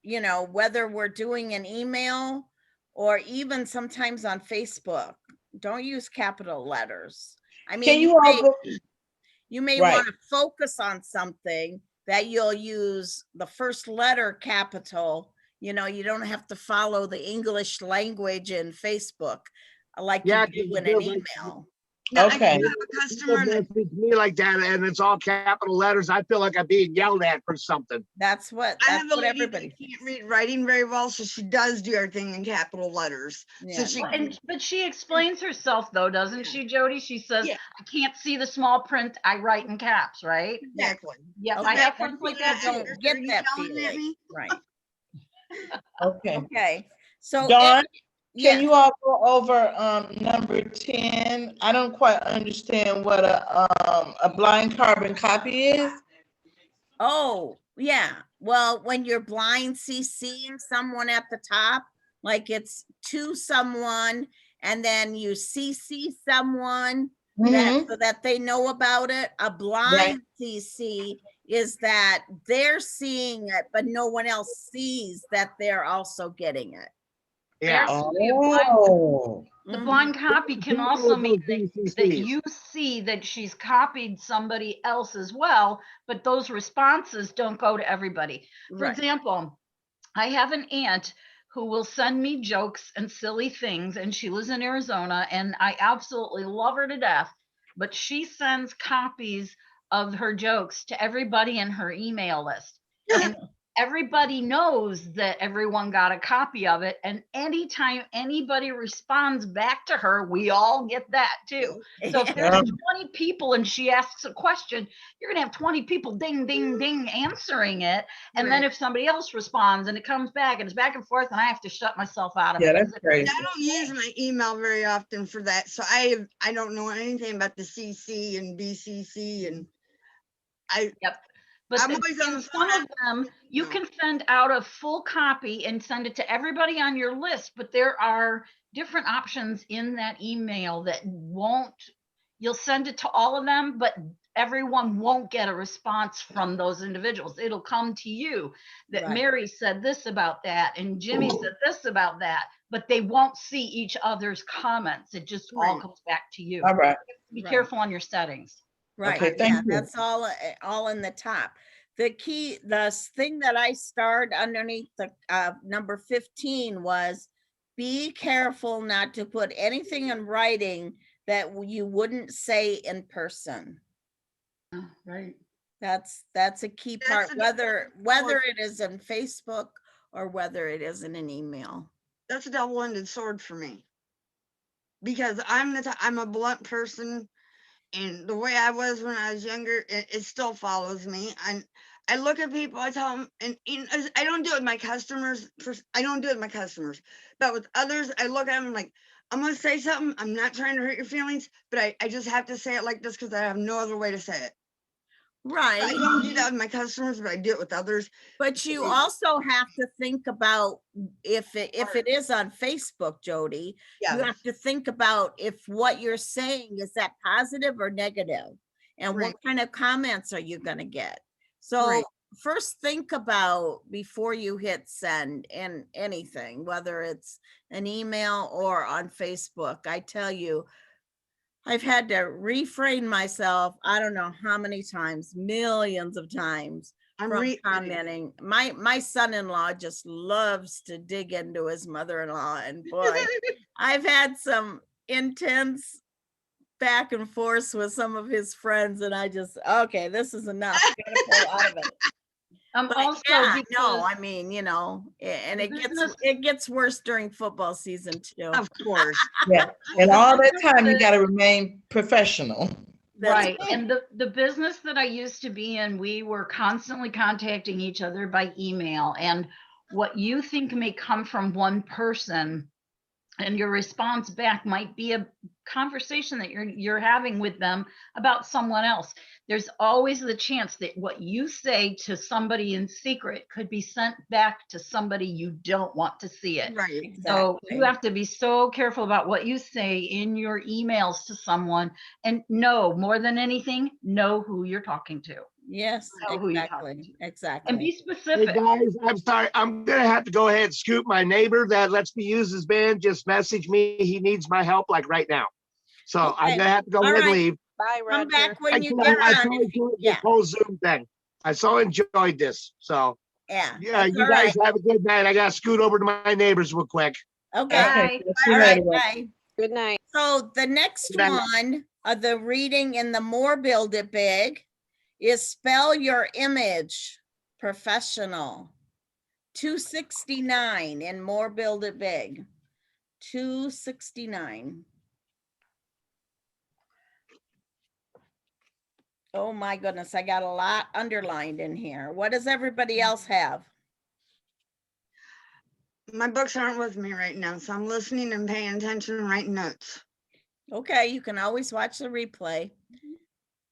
you know, whether we're doing an email or even sometimes on Facebook, don't use capital letters. I mean, Can you all go? you may Right. want to focus on something that you'll use the first letter capital. You know, you don't have to follow the English language in Facebook like Yeah, you do 'cause in they're an like- email. Now, Okay. I do have a People customer that, message me like that, and it's all capital letters. I feel like I'm being yelled at for something. That's what I have a lady everybody that can't thinks. read writing very well, so she does do everything in capital letters. Yeah, So she, Well, but she explains herself though, doesn't she, Jody? She says, Yeah. I can't see the small print. I write in caps, right? exactly. Yep, Okay, I have and friends like people that don't too. get Are you that yelling at feeling. me? Right. Okay. Okay. So Dawn, yes. can you all go over number 10? I don't quite understand what a blind carbon copy is. Oh, yeah. Well, when you're blind CCing someone at the top, like it's to someone, and then you CC someone that Mhm. so that they know about it. A blind CC is that they're seeing it, but no one else sees that they're also getting it. Yeah. Actually, a blind Oh. The Mhm. blind copy can People also with mean those that DCCs. you see that she's copied somebody else as well, but those responses don't go to everybody. For Right. example, I have an aunt who will send me jokes and silly things, and she lives in Arizona, and I absolutely love her to death, but she sends copies of her jokes to everybody in her email list. And everybody knows that everyone got a copy of it, and anytime anybody responds back to her, we all get that too. So if there's 20 people and she asks a question, you're gonna have 20 people ding ding ding answering it, and then if somebody else responds and it comes back and it's back and forth, and I have to shut myself out of Yeah, it. that's crazy. I don't use my email very often for that, so I don't know anything about the CC and BCC, and But I'm always on in the some phone. of them, you No. can send out a full copy and send it to everybody on your list, but there are different options in that email that you'll send it to all of them, but everyone won't get a response from those individuals. It'll come to you that Right. Mary said this about that and Jimmy said this about that, but they won't see each other's comments. It just all Right. comes back to you. All right. Be Right. careful on your settings. Right. Okay, thank Yeah, you. that's all in the top. The thing that I starred underneath the number 15 was be careful not to put anything in writing that you wouldn't say in person. Right. That's a key That's part, a- whether it is in Facebook or whether it is in an email. That's a double-ended sword for me, because I'm a blunt person, and the way I was when I was younger, it still follows me. I look at people, I tell them, and I don't do it with my customers. I don't do it with my customers, but with others, I look at them like, I'm gonna say something. I'm not trying to hurt your feelings, but I just have to say it like this because I have no other way to say it. I Right. don't do that with my customers, but I do it with others. But you also have to think about if it is on Facebook, Jody, you Yeah, have to think about if what you're saying is that positive or negative, and Right. what kind of comments are you going to get. So Right. first think about before you hit send in anything, whether it's an email or on Facebook. I tell you, I've had to refrain myself, I don't know how many times, millions of times, I'm from commenting. My son-in-law just loves to dig into his mother-in-law, and boy, I've had some intense back and forth with some of his friends, and I just, okay, this is enough. Gotta pull out of it. But Also, yeah, no, because I mean, you know, and the it gets worse during football season too. Of course. Yeah. And all that time, you got to remain professional. That's right. And the business that I used to be in, we were constantly contacting each other by email. And what you think may come from one person and your response back might be a conversation that you're having with them about someone else. There's always the chance that what you say to somebody in secret could be sent back to somebody you don't want to see it. Right. So you Exactly. have to be so careful about what you say in your emails to someone, and know, more than anything, know who you're talking to. Yes, Know who you're talking exactly, to. exactly. And be Hey specific. guys, I'm sorry. I'm gonna have to go ahead and scoop. My neighbor that lets me use his van just messaged me. He needs my help like right now. So I'm Okay. gonna have to go All ahead and right. leave. Bye, Come Roger. back when Thank you you. get I on. so enjoyed Yeah. this whole Zoom thing. I so enjoyed this. So Yeah, yeah, that's you all right. guys have a good night. I gotta scoot over to my neighbors real quick. Okay, Bye. Okay, see all you right, later. Rob. bye. Good night. So the next Good night. one of the reading in the More Build It Big is spell your image professional. 269 in More Build It Big. 269. Oh my goodness, I got a lot underlined in here. What does everybody else have? My books aren't with me right now, so I'm listening and paying attention and writing notes. Okay, you can always watch the replay.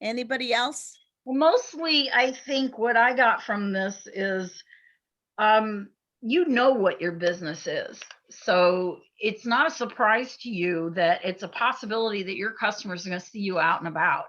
Anybody else? Well, mostly, I think what I got from this is, you know what your business is. So it's not a surprise to you that it's a possibility that your customers are going to see you out and about.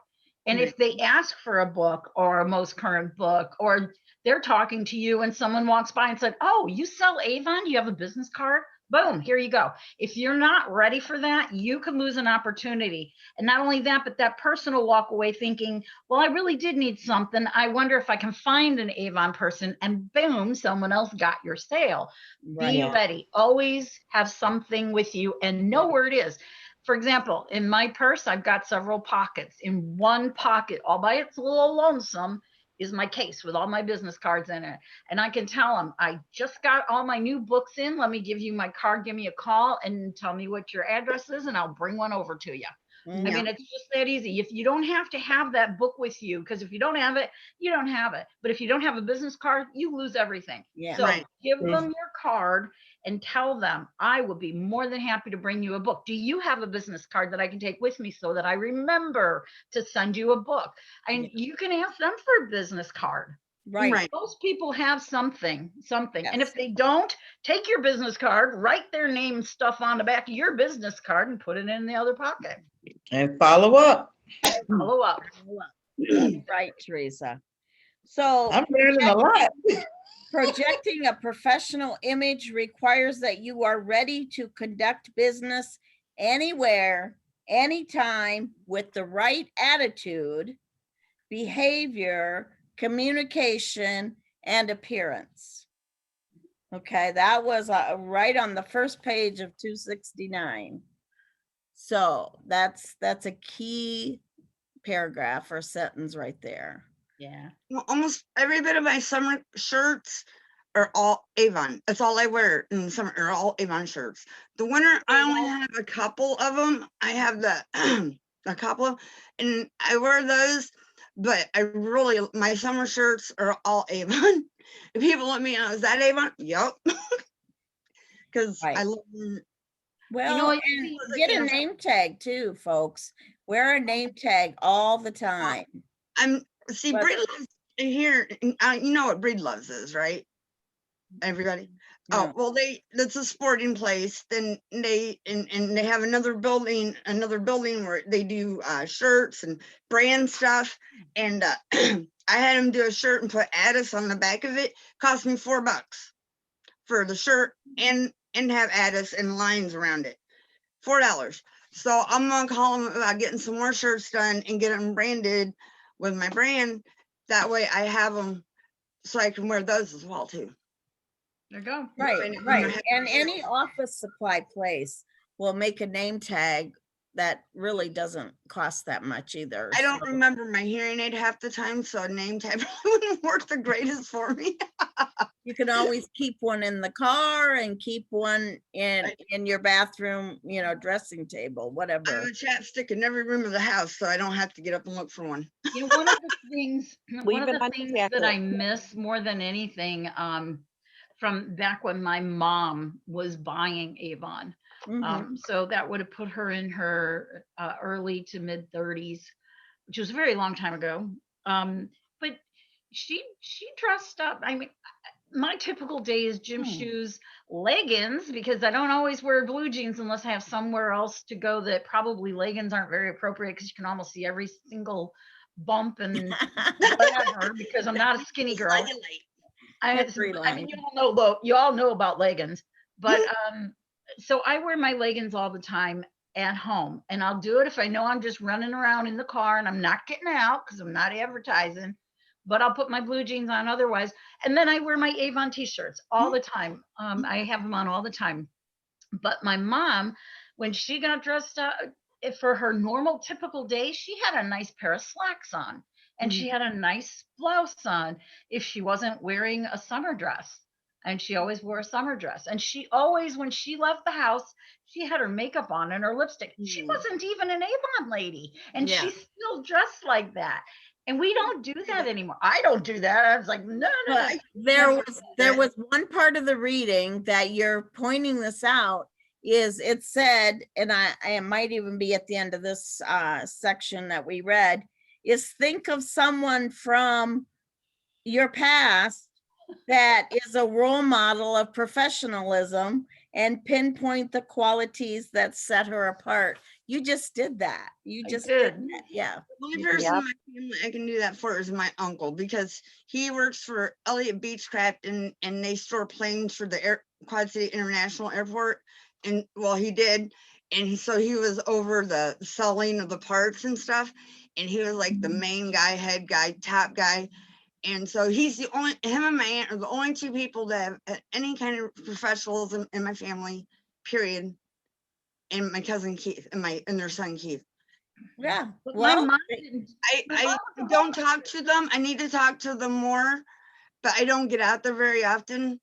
And if they ask for a book or a most current book, or they're talking to you and someone walks by and said, "Oh, you sell Avon? You have a business card?" Boom, here you go. If you're not ready for that, you can lose an opportunity. And not only that, but that person will walk away thinking, "Well, I really did need something. I wonder if I can find an Avon person," and boom, someone else got your sale. Be Right. ready. Always have something with you and know where it is. For example, in my purse, I've got several pockets. In one pocket, all by its little lonesome, is my case with all my business cards in it. And I can tell them, "I just got all my new books in. Let me give you my card. Give me a call and tell me what your address is, and I'll bring one over to you." Mhm. I mean, it's just that easy. If you don't have to have that book with you, because if you don't have it, you don't have it. But if you don't have a business card, you lose everything. Yeah. So Right. give True. them your card and tell them, "I would be more than happy to bring you a book. Do you have a business card that I can take with me so that I remember to send you a book?" And you can ask them for a business card. Right. Right. Most people have something. And Yes. if they don't, take your business card, write their name and stuff on the back of your business card and put it in the other pocket. And follow up. Follow up. That's right, Teresa. So I'm learning a lot. projecting a professional image requires that you are ready to conduct business anywhere, anytime, with the right attitude, behavior, communication, and appearance. Okay, that was right on the first page of 269. So that's a key paragraph or sentence right there. Yeah. Well, almost every bit of my summer shirts are all Avon. That's all I wear in the summer, are all Avon shirts. The winter, I only have a couple of them. I have the a couple, and I wear those. But I really, my summer shirts are all Avon. If people let me know, is that Avon? Yep. Because Right. I love. Well, I and think- get a name tag too, folks. Wear a name tag all the time. See, But- Breed Loves here. You know what Breed Loves is, right? Everybody. No. Oh, well, that's a sporting place. Then they have another building where they do shirts and brand stuff. And I had them do a shirt and put Addis on the back of it. Cost me $4 for the shirt and have Addis and lines around it. $4. So I'm gonna call them about getting some more shirts done and get them branded with my brand. That way I have them so I can wear those as well too. There you go. Right, I'm right. gonna have And to- any office supply place will make a name tag that really doesn't cost that much either. I don't So remember my hearing aid half the time, so a name tag probably wouldn't work the greatest for me. you can always keep one in the car and keep one in your bathroom, dressing table, I whatever. have a chapstick in every room of the house, so I don't have to get up and look for one. You know, one of the things Leave it on your that I jacket. miss more than anything, from back when my mom was buying Avon, So that would have put her in her early to mid 30s, which was a very long time ago. But she dressed up. I mean, my typical day is gym shoes, leggings, because I don't always wear blue jeans unless I have somewhere else to go that probably leggings aren't very appropriate because you can almost see every single bump and whatever because I'm not a skinny girl. I mean, you all know about leggings, but so I wear my leggings all the time at home, and I'll do it if I know I'm just running around in the car and I'm not getting out because I'm not advertising, but I'll put my blue jeans on otherwise. And then I wear my Avon t-shirts all the time. I have them on all the time. But my mom, when she got dressed up for her normal typical day, she had a nice pair of slacks on and she had a nice blouse on if she wasn't wearing a summer dress. And she always wore a summer dress. And she always, when she left the house, she had her makeup on and her lipstick. She wasn't even an Avon lady. And she still dressed like that. And we don't do that anymore. I don't do that. I was like, no. There was one part of the reading that you're pointing this out is it said, and I might even be at the end of this section that we read, is think of someone from your past that is a role model of professionalism and pinpoint the qualities that set her apart. You just did that. You just did that. Yeah. The only person in my family I can do that for is my uncle because he works for Elliott Beechcraft and they store planes for the Quad City International Airport. And well, he did. And so he was over the selling of the parts and stuff. And he was like the main guy, head guy, top guy. And so he's the only, him and my aunt are the only two people that have any kind of professionalism in my family, period. And my cousin Keith and their son Keith. Yeah. But Well, my mom I don't talk to them. I need to talk to them more, but I don't get out there very often.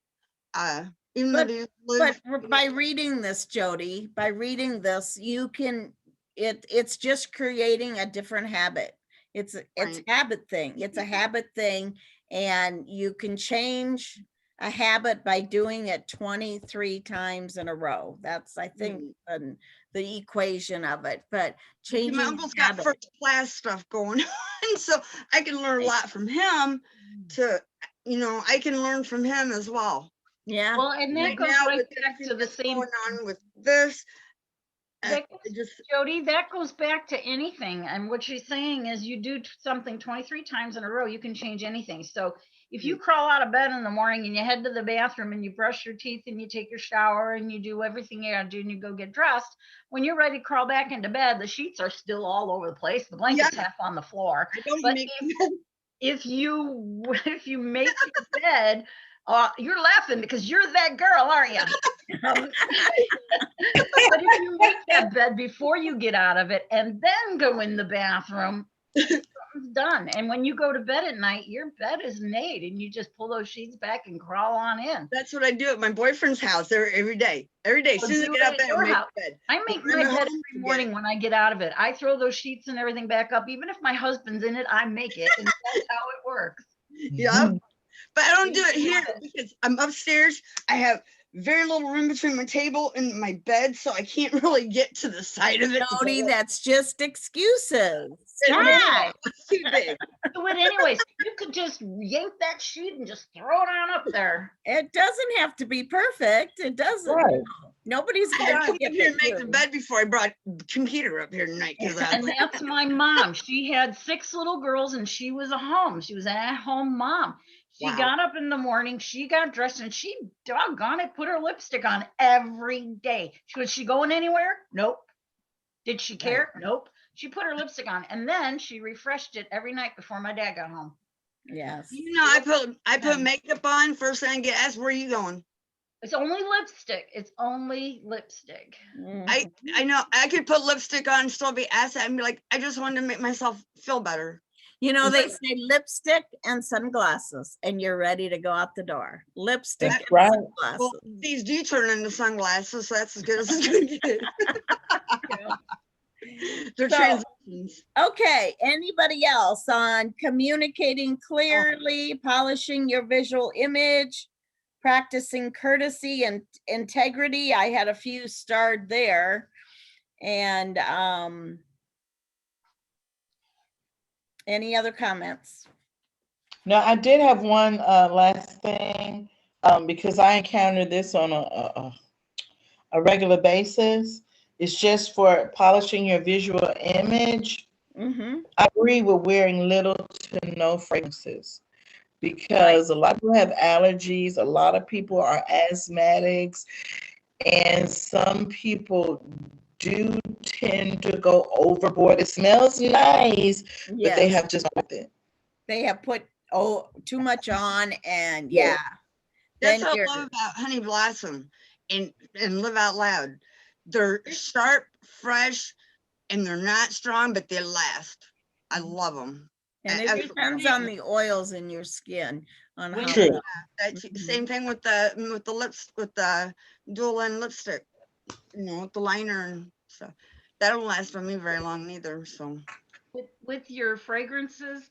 Even though they live. But by reading this, Jody, by reading this, you can, it's just creating a different habit. It's habit thing. It's a habit thing, and you can change a habit by doing it 23 times in a row. That's, I think, the equation of it. But changing my uncle's got first class stuff going on, so I can learn a lot from him. I can learn from him as well. Yeah. Well, and that goes right back to the same going on with this. Jody, that goes back to anything. And what she's saying is you do something 23 times in a row, you can change anything. So if you crawl out of bed in the morning and you head to the bathroom and you brush your teeth and you take your shower and you do everything you gotta do and you go get dressed, when you're ready to crawl back into bed, the sheets are still all over the place. The blanket's half on the floor. But if you make your bed, you're laughing because you're that girl, aren't you? But if you make that bed before you get out of it and then go in the bathroom, something's done. And when you go to bed at night, your bed is made and you just pull those sheets back and crawl on in. That's what I do at my boyfriend's house every day. As soon as I get out of bed, I make my bed every morning when I get out of it. I throw those sheets and everything back up. Even if my husband's in it, I make it. And that's how it works. Yeah. But I don't do it here because I'm upstairs. I have very little room between my table and my bed, so I can't really get to the side of it. Jody, that's just excuses. It's too big. Do it anyways. You could just yank that sheet and just throw it on up there. It doesn't have to be perfect. It doesn't. Right. Nobody's I had to come up here and make the bed before I brought the computer up here tonight. And that's my mom. She had 6 little girls and she was an at-home mom. She got up in the morning, she got dressed, and she, doggone it, put her lipstick on every day. Was she going anywhere? Nope. Did she care? Nope. She put her lipstick on, and then she refreshed it every night before my dad got home. Yes. I put makeup on first thing I get asked, where are you going? It's only lipstick. It's only lipstick. I know I could put lipstick on and still be asked that and be like, I just wanted to make myself feel better. You know, they say lipstick and sunglasses, and you're ready to go out the door. Lipstick and sunglasses. Well, these do turn into sunglasses, so that's as good as it's going to get. They're transitions. Okay, anybody else on communicating clearly, polishing your visual image, practicing courtesy and integrity. I had a few starred there. And any other comments? No, I did have one last thing, because I encounter this on a regular basis. It's just for polishing your visual image. Mm-hmm. I agree with wearing little to no fragrances, because a lot of people have allergies. A lot of people are asthmatics, and some people do tend to go overboard. It smells nice, but they Yes, have just with it. they have put too much on, and Yeah. That's then what I you're love about Honey Blossom and Live Out Loud. They're sharp, fresh, and they're not strong, but they last. I love them. and it depends on the oils in your skin on how True. well. Same thing with the lips, with the dual end lipstick, with the liner and stuff. That don't last for me very long neither. So With your fragrances,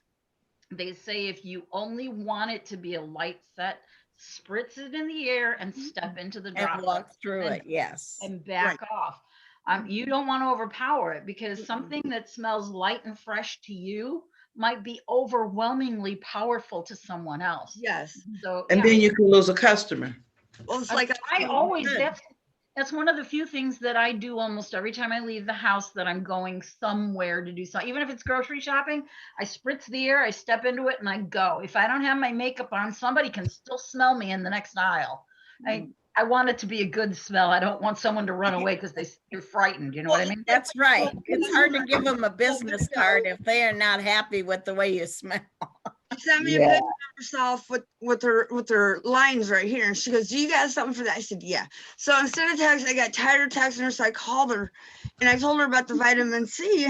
they say if you only want it to be a light set, spritz it in the air and step into the And drop walk through it, yes. and back off. You don't want to overpower it, because something that smells light and fresh to you might be overwhelmingly powerful to someone else. yes. So And then you can lose a customer. Well, it's like I always, Good. that's one of the few things that I do almost every time I leave the house, that I'm going somewhere to do something. Even if it's grocery shopping, I spritz the air, I step into it, and I go. If I don't have my makeup on, somebody can still smell me in the next aisle. I want it to be a good smell. I don't want someone to run away because they're frightened. You know what I mean? That's right. It's hard to give them a business card if they are not happy with the way you smell. She sent me a Yeah. picture of herself with her lines right here. And she goes, "Do you got something for that?" I said, "Yeah." So instead of texting, I got tired of texting her. So I called her and I told her about the vitamin C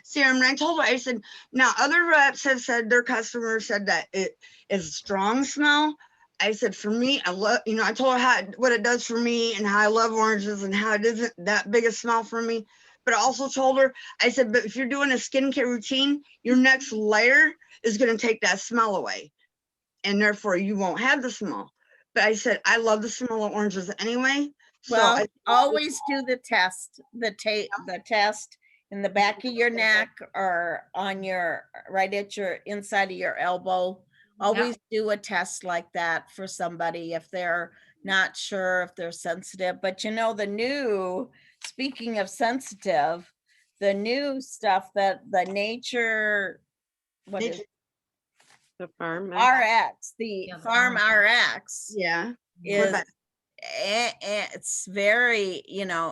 serum. And I told her, I said, now other reps have said, their customers said that it is a strong smell. I said, for me, I love, I told her what it does for me and how I love oranges and how it isn't that big a smell for me. But I also told her, I said, but if you're doing a skincare routine, your next layer is going to take that smell away. And therefore you won't have the smell. But I said, I love the smell of oranges anyway. Well, So always do the test, the test in the back of your neck or on your, right at your inside of your elbow. Always do a test like that for somebody if they're not sure, if they're sensitive. But speaking of sensitive, the new stuff that the nature, what is The farm. RX, the Yeah, the Farm Farm. RX yeah. is, that? it's very,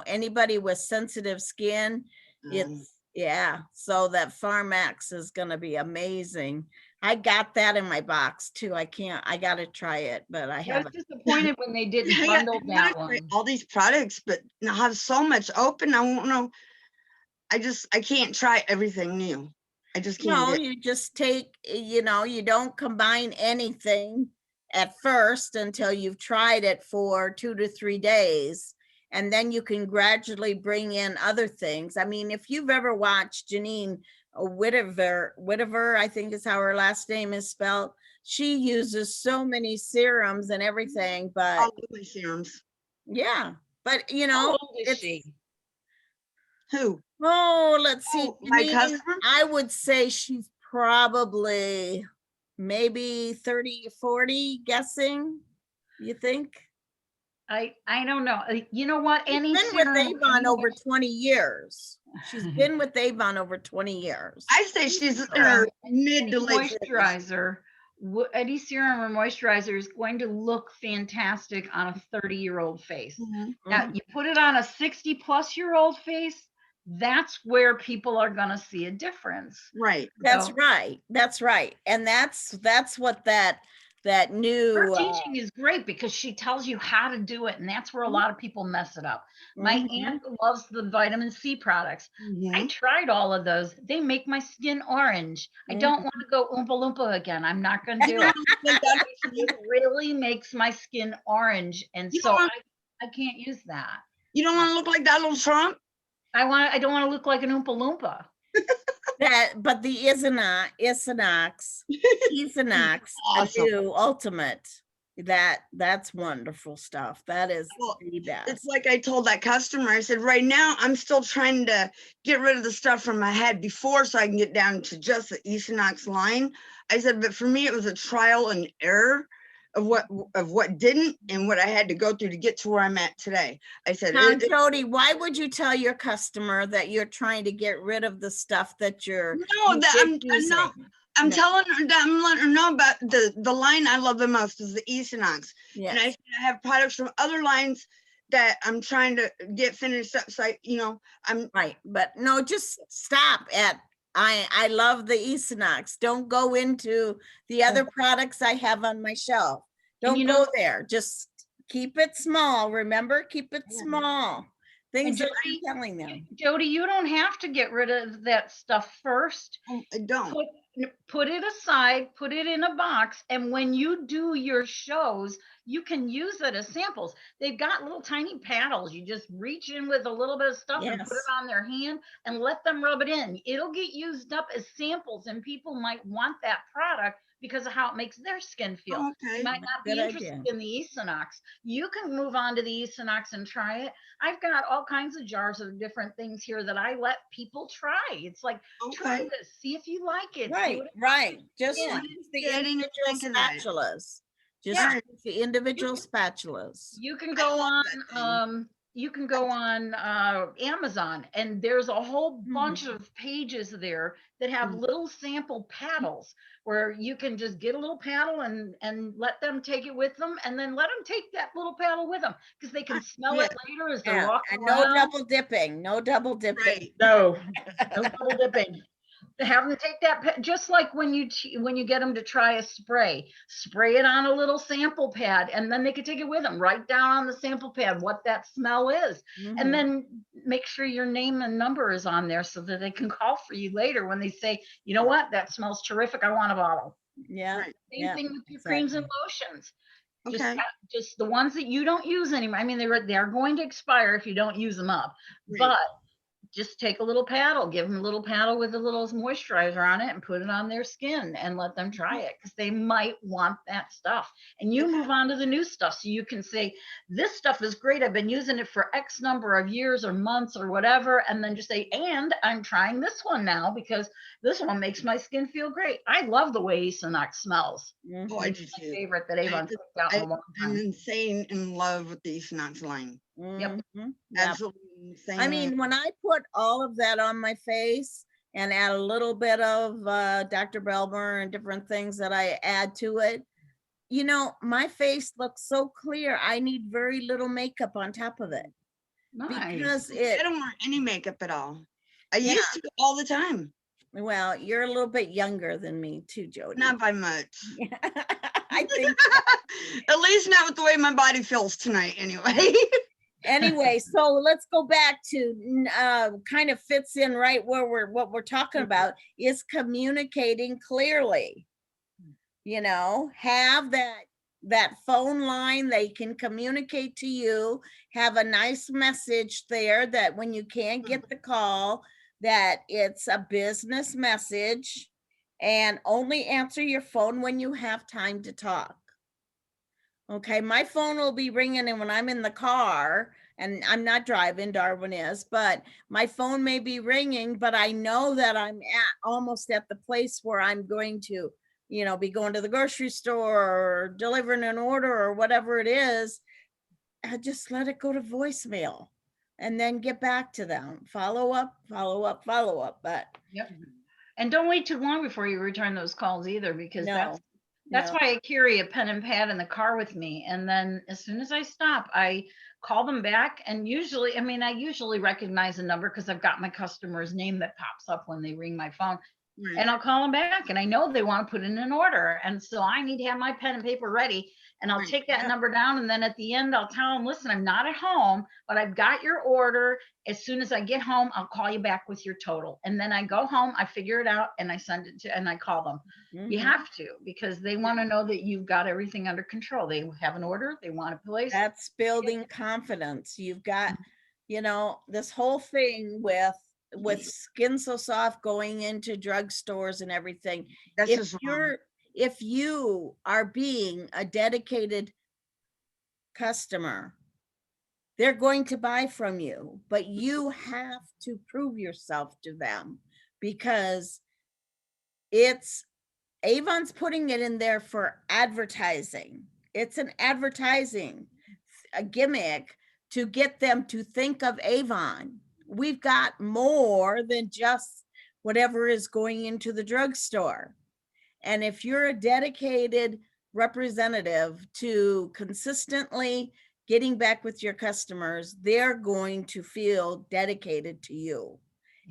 anybody with sensitive skin, so that Farm X is going to be amazing. I got that in my box too. I got to try it, but I I was haven't. disappointed when they didn't I bundle wanna that try one. all these products, but I have so much open. I won't know. I can't try everything new. I just can't. No, do it. you just take, you don't combine anything at first until you've tried it for 2 to 3 days. And then you can gradually bring in other things. I mean, if you've ever watched Janine Whittaker, I think is how her last name is spelled. She uses so many serums and everything, but All of my serums. yeah, but How old is it's, she? Who? let's see. My Janine, customer? I would say she's probably maybe 30, 40, guessing. You think? I don't know. You know what? She's Any been with serum, Avon over 20 years. She's been with Avon over 20 years. I say she's in her mid any to late 50s. moisturizer, any serum or moisturizer is going to look fantastic on a 30-year-old face. Mhm. Now, you put it on a 60-plus-year-old face, that's where people are going to see a difference. Right. That's So, right. That's right. And that's what that new her teaching is great because she tells you how to do it, and that's where a lot of people mess it up. My aunt loves the vitamin C products. I Mhm. tried all of those. They make my skin orange. I don't want to go Oompa Loompa again. I'm not going to do it. It really makes my skin orange, and You so don't want- I can't use that. You don't want to look like Donald Trump? I don't want to look like an Oompa Loompa. but the Isinox, Awesome. a new ultimate. That's wonderful stuff. That is Well, the best. It's like I told that customer, I said, right now I'm still trying to get rid of the stuff from my head before so I can get down to just the Equinox line. I said, but for me, it was a trial and error of what didn't and what I had to go through to get to where I'm at today. I said, Now, Jody, why would you tell your customer that you're trying to get rid of the stuff that you're no, that I'm not. I'm No. telling her that I'm letting her know about the line I love the most is the Equinox. Yes. And I said I have products from other lines that I'm trying to get finished up. So I'm right, but no, just stop at I love the Equinox. Don't go into the other products I have on my shelf. Don't go there. Just keep it small. Remember, keep it small. Things that I'm telling them. Jody, you don't have to get rid of that stuff first. I don't. Put it aside, put it in a box, and when you do your shows, you can use it as samples. They've got little tiny paddles. You just reach in with a little bit of stuff and put it on their hand and let them rub it in. It'll get used up as samples, and people might want that product because of how it makes their skin feel. Okay. You might not be interested in the Equinox. You can move on to the Equinox and try it. I've got all kinds of jars of different things here that I let people try. It's like, try this, see if you like it. Right. Just use the Yeah, I didn't individual think of that. spatulas. Just use the individual spatulas. You can go on Amazon, and there's a whole bunch of pages there that have little sample paddles where you can just get a little paddle and let them take it with them, and then let them take that little paddle with them because they can smell it later as they're walking and around. no double dipping. No double dipping. Right. No double dipping. Have them take that, just like when you get them to try a spray it on a little sample pad, and then they could take it with them, write down on the sample pad what that smell is, and then make sure your name and number is on there so that they can call for you later when they say, you know what, that smells terrific, I want a bottle. Same thing with your creams and lotions. Just the ones that you don't use anymore. I mean, they're going to expire if you don't use them up, but just take a little paddle, give them a little paddle with a little moisturizer on it and put it on their skin and let them try it because they might want that stuff. And you move on to the new stuff. So you can say, this stuff is great. I've been using it for X number of years or months or whatever. And then just say, and I'm trying this one now because this one makes my skin feel great. I love the way Equinox smells. Oh, I It's do my too. favorite that Avon put out in a long I'm time. insane in love with the Equinox line. Absolutely insane. I mean, when I put all of that on my face and add a little bit of Dr. Belmer and different things that I add to it, you know, my face looks so clear. I need very little makeup on top of it. Because I don't wear any makeup at all. I used to all the time. Well, you're a little bit younger than me too, Jody. Not by much. I think at least not with the way my body feels tonight anyway. Anyway, so let's go back to kind of fits in right where what we're talking about is communicating clearly. You know, have that phone line, they can communicate to you, have a nice message there that when you can't get the call, that it's a business message, and only answer your phone when you have time to talk. Okay, my phone will be ringing and when I'm in the car, and I'm not driving, Darwin is, but my phone may be ringing, but I know that I'm almost at the place where I'm going to, you know, be going to the grocery store or delivering an order or whatever it is. I just let it go to voicemail and then get back to them. Follow up. But and don't wait too long before you return those calls either, because that's No. why I carry a pen and pad in the car with me. And then as soon as I stop, I call them back. And usually, I usually recognize a number because I've got my customer's name that pops up when they ring my phone. And I'll call them back, and I know they want to put in an order. And so I need to have my pen and paper ready, and I'll take that number down. And then at the end, I'll tell them, listen, I'm not at home, but I've got your order. As soon as I get home, I'll call you back with your total. And then I go home, I figure it out, and I send it to, and I call them. You have to, because they want to know that you've got everything under control. They have an order, they want to place. That's building confidence. You've got, you know, this whole thing with Skin So Soft going into drugstores and everything. That's just wrong. if you are being a dedicated customer, they're going to buy from you, but you have to prove yourself to them, because it's Avon's putting it in there for advertising. It's an advertising, a gimmick to get them to think of Avon. We've got more than just whatever is going into the drugstore. And if you're a dedicated representative to consistently getting back with your customers, they're going to feel dedicated to you.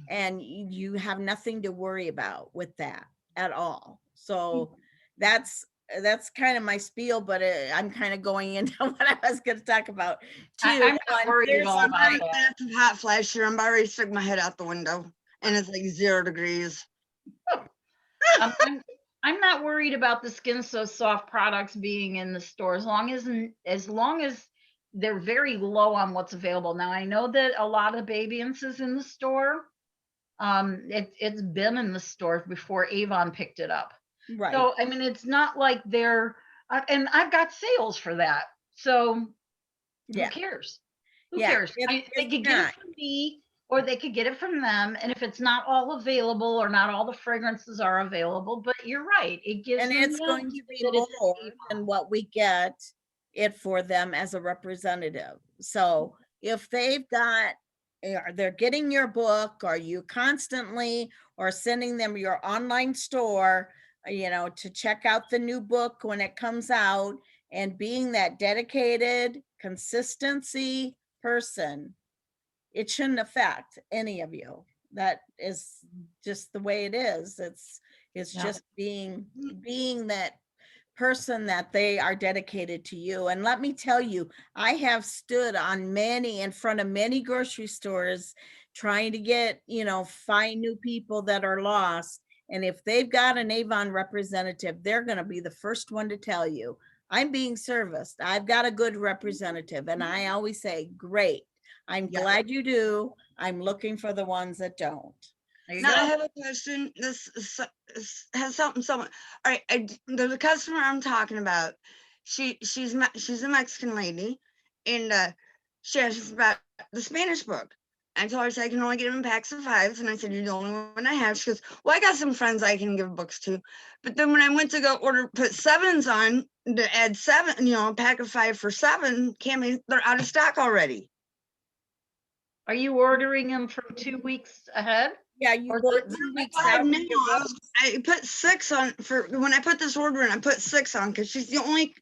And you have nothing to worry about with that at all. So that's kind of my spiel, but I'm kind of going into what I was going to talk about too. I'm not worried at all about I'm that. that's a hot flash here. I'm about ready to stick my head out the window, and it's like 0 degrees. I'm not worried about the Skin So Soft products being in the store as long as they're very low on what's available. Now I know that a lot of Babyance is in the store. It's been in the store before Avon picked it up. Right. So I mean, it's not like they're and I've got sales for that. So Yeah. who cares? Who Yeah, cares? They could get it from me, or they could get it from them. And if it's not all available, or not all the fragrances are available, but you're right, it gives And them it's the going to idea be that it's more Avon. than what we get it for them as a representative. So if they've got, they're getting your book, or you constantly are sending them your online store, to check out the new book when it comes out, and being that dedicated consistency person, it shouldn't affect any of you. That is just the way it is. It's Yeah. just being that person that they are dedicated to you. And let me tell you, I have stood in front of many grocery stores trying to get, find new people that are lost. And if they've got an Avon representative, they're going to be the first one to tell you, I'm being serviced. I've got a good representative. And I always say, great. I'm Yeah. glad you do. I'm looking for the ones that don't. There you Now I go. have a question. This has something. All right, there's a customer I'm talking about. She's a Mexican lady, and she asks about the Spanish book. I told her I can only get them in packs of 5s, and I said, you're the only one I have. She goes, well, I got some friends I can give books to. But then when I went to go put 7s on to add 7, a pack of 5 for 7, Cammy, they're out of stock already. Are you ordering them from 2 weeks ahead? Yeah, you Or go the- 2 weeks I out. know. with your books. I put 6 on for when I put this order in. I put 6 on because she's the only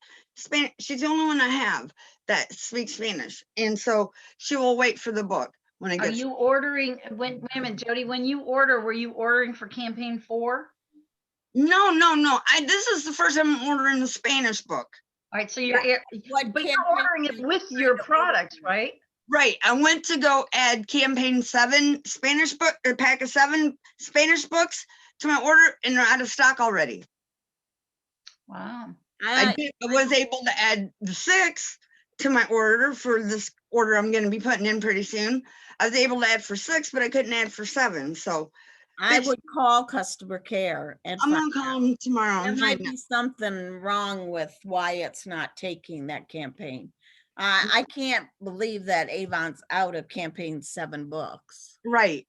one I have that speaks Spanish, and so she will wait for the book when it Are gets. you ordering wait a minute, Jody, when you order, were you ordering for campaign 4? No. This is the first time I'm ordering the Spanish book. All right, so you're What but you're campaign ordering are it you with trying your to products, order? right? Right. I went to go add campaign 7 Spanish book, a pack of 7 Spanish books to my order, and they're out of stock already. Wow. I was able to add the 6 to my order for this order I'm going to be putting in pretty soon. I was able to add for 6, but I couldn't add for 7. So I would call customer care and I'm find gonna call out. them tomorrow. There and might find out. be something wrong with why it's not taking that campaign. I can't believe that Avon's out of campaign 7 books. Right.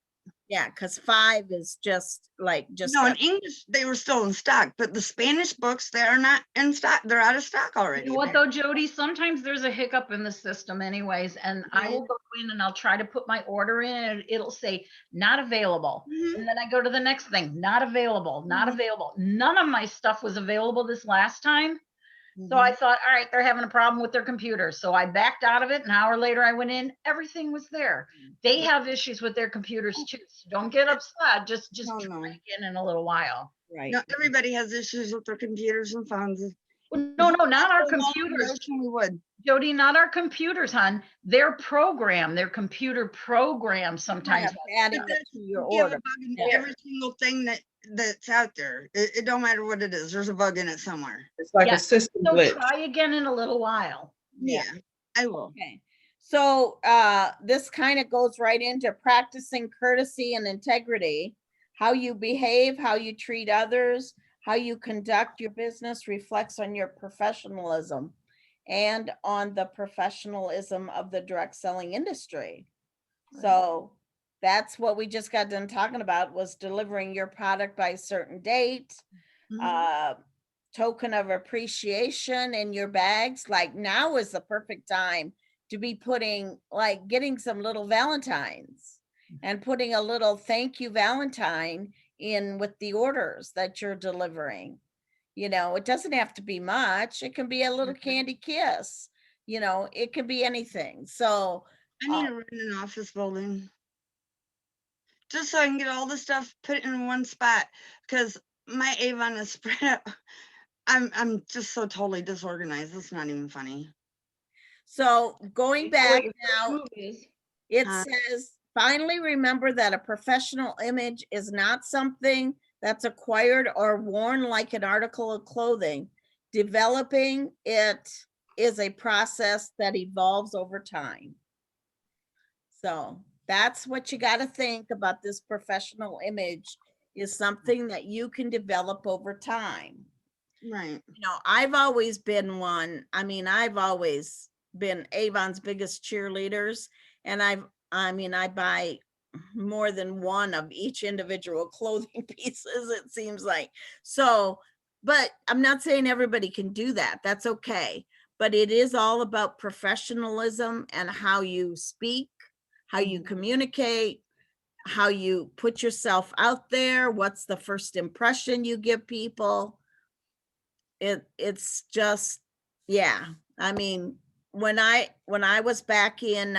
Yeah, because 5 is just No, in English they were still in stock, but the Spanish books, they are not in stock. They're out of stock already. You know what though, Jody? Sometimes there's a hiccup in the system anyways, and I will go in and I'll try to put my order in and it'll say not available. Mhm. And then I go to the next thing, not available, not available. None of my stuff was available this last time. So I thought, all right, they're having a problem with their computer. So I backed out of it. An hour later, I went in, everything was there. They have issues with their computers too. So don't get upset. Just try again in a little while. Right. No, everybody has issues with their computers and phones. Well, no, not our More computers. than we would. Jody, not our computers, hon. Their program, their computer program sometimes. Adding But it that's- to your you have a order. bug in Yeah. every single thing that's out there. It don't matter what it is. There's a bug in it somewhere. It's like Yeah. a system So glitch. try again in a little while. Yeah, I will. Okay. So this kind of goes right into practicing courtesy and integrity, how you behave, how you treat others, how you conduct your business reflects on your professionalism and on the professionalism of the direct selling industry. So that's what we just got done talking about, was delivering your product by a certain date, token of appreciation in your bags. Like now is the perfect time to be putting, like getting some little Valentines and putting a little thank you Valentine in with the orders that you're delivering. You know, it doesn't have to be much. It can be a little candy kiss. You know, it could be anything. So I need to rent an office building just so I can get all the stuff put in one spot, because my Avon is spread out. I'm just so totally disorganized. It's not even funny. So going back now, Movies. it Huh? says, finally remember that a professional image is not something that's acquired or worn like an article of clothing. Developing it is a process that evolves over time. So that's what you got to think about. This professional image is something that you can develop over time. Right. You know, I've always been one. I mean, I've always been Avon's biggest cheerleaders, and I buy more than one of each individual clothing pieces, it seems like. So, but I'm not saying everybody can do that. That's okay. But it is all about professionalism and how you speak, how you communicate, how you put yourself out there, what's the first impression you give people. It's just, yeah. I mean, when I was back in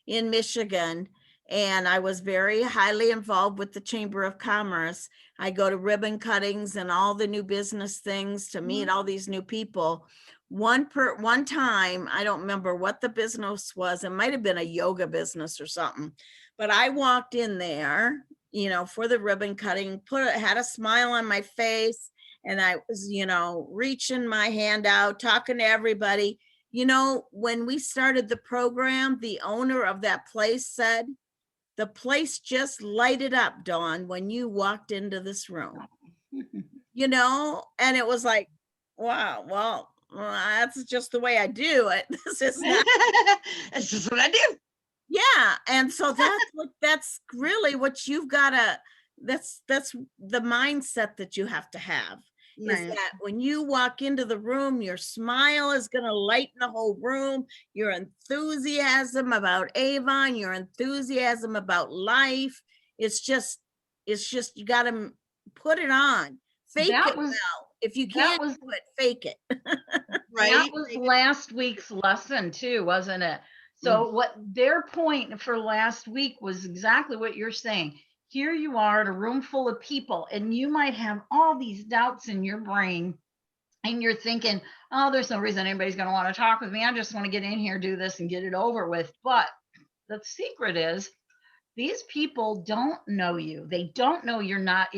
Michigan, and I was very highly involved with the Chamber of Commerce, I go to ribbon cuttings and all the new business things to meet all these new people. One time, I don't remember what the business was. It might have been a yoga business or something, but I walked in there, you know, for the ribbon cutting, had a smile on my face, and I was, you know, reaching my hand out, talking to everybody. You know, when we started the program, the owner of that place said, the place just lighted up, Dawn, when you walked into this room. You know, and it was like, wow, well, that's just the way I do it. This is not. That's just what I do. Yeah, and so that's really what you've got to, that's the mindset that you have to have. Is Right. that when you walk into the room, your smile is going to lighten the whole room. Your enthusiasm about Avon, your enthusiasm about life. It's just you got to put it on. Fake That it was- well. If you that can't was- do it, fake it. Right. That was last week's lesson too, wasn't it? So what their point for last week was exactly what you're saying. Here you are at a room full of people, and you might have all these doubts in your brain, and you're thinking, oh, there's no reason anybody's going to want to talk with me. I just want to get in here, do this, and get it over with. But the secret is, these people don't know you. They don't know you're not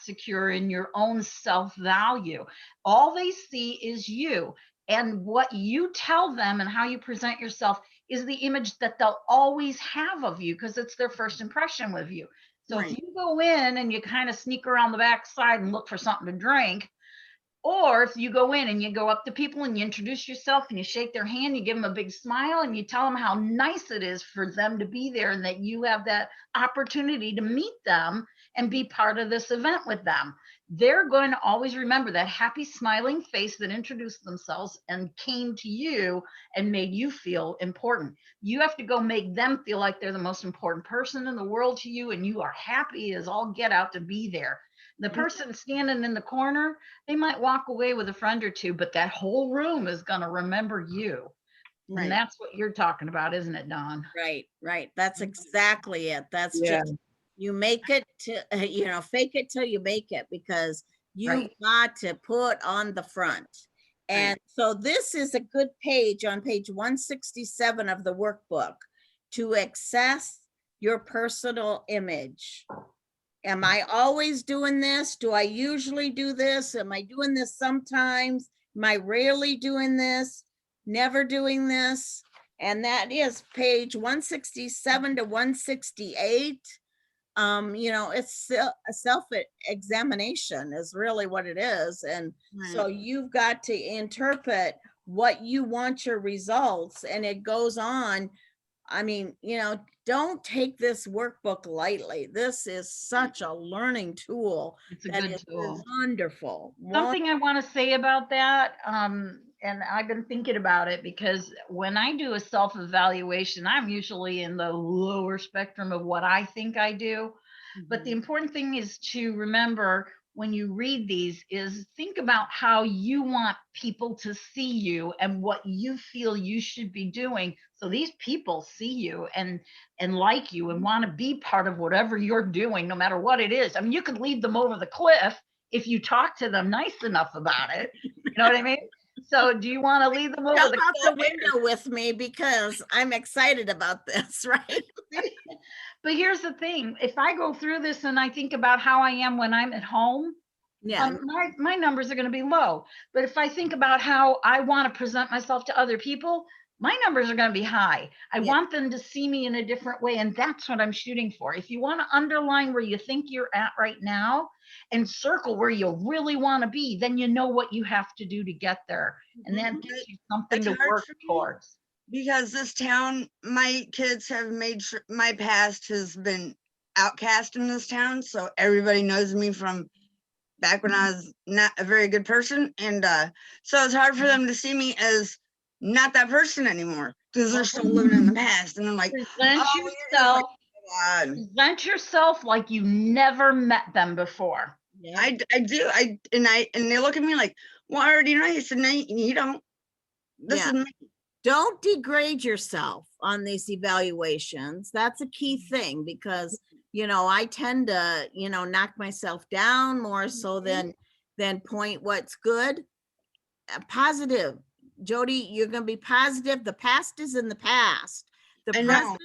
secure in your own self-value. All they see is you, and what you tell them and how you present yourself is the image that they'll always have of you, because it's their first impression with you. So Right. if you go in and you kind of sneak around the backside and look for something to drink, or if you go in and you go up to people and you introduce yourself and you shake their hand, you give them a big smile and you tell them how nice it is for them to be there and that you have that opportunity to meet them and be part of this event with them, they're going to always remember that happy smiling face that introduced themselves and came to you and made you feel important. You have to go make them feel like they're the most important person in the world to you, and you are happy as all get out to be there. The person standing in the corner, they might walk away with a friend or two, but that whole room is going to remember you. Right. And that's what you're talking about, isn't it, Dawn? Right. That's exactly it. That's Yeah. just, you make it to, you know, fake it till you make it, because you've Right. got to put on the front. And so this is a good page on page 167 of the workbook to access your personal image. Am I always doing this? Do I usually do this? Am I doing this sometimes? Am I rarely doing this? Never doing this? And that is page 167 to 168 it's a self-examination is really what it is. And so you've got to interpret what you want your results, and it goes on. I mean, don't take this workbook lightly. This is such a learning tool. It's a that good is tool. Wonderful. Something I want to say about that, and I've been thinking about it because when I do a self-evaluation, I'm usually in the lower spectrum of what I think I do. But the important thing is to remember when you read these is think about how you want people to see you and what you feel you should be doing. So these people see you and like you and want to be part of whatever you're doing, no matter what it is. I mean, you could lead them over the cliff if you talk to them nice enough about it. You know what I mean? So do you want to lead them over Jump the out cliff? the window with me because I'm excited about this, right? But here's the thing. If I go through this and I think about how I am when I'm at home, Yeah. my numbers are going to be low. But if I think about how I want to present myself to other people, my numbers are going to be high. I want them to see me in a different way. And that's what I'm shooting for. If you want to underline where you think you're at right now and circle where you really want to be, then you know what you have to do to get there. And that gives you something to work towards. Because this town, my kids have made sure my past has been outcast in this town. So everybody knows me from back when I was not a very good person. And so it's hard for them to see me as not that person anymore because they're still living in the past. And I'm like, Present yourself like you never met them before. Yeah. I do. And they look at me like, well, I already know. I said, no, you don't. This is me. Don't degrade yourself on these evaluations. That's a key thing because, I tend to, knock myself down more so than point what's good. Positive. Jody, you're going to be positive. The past is in the past. The present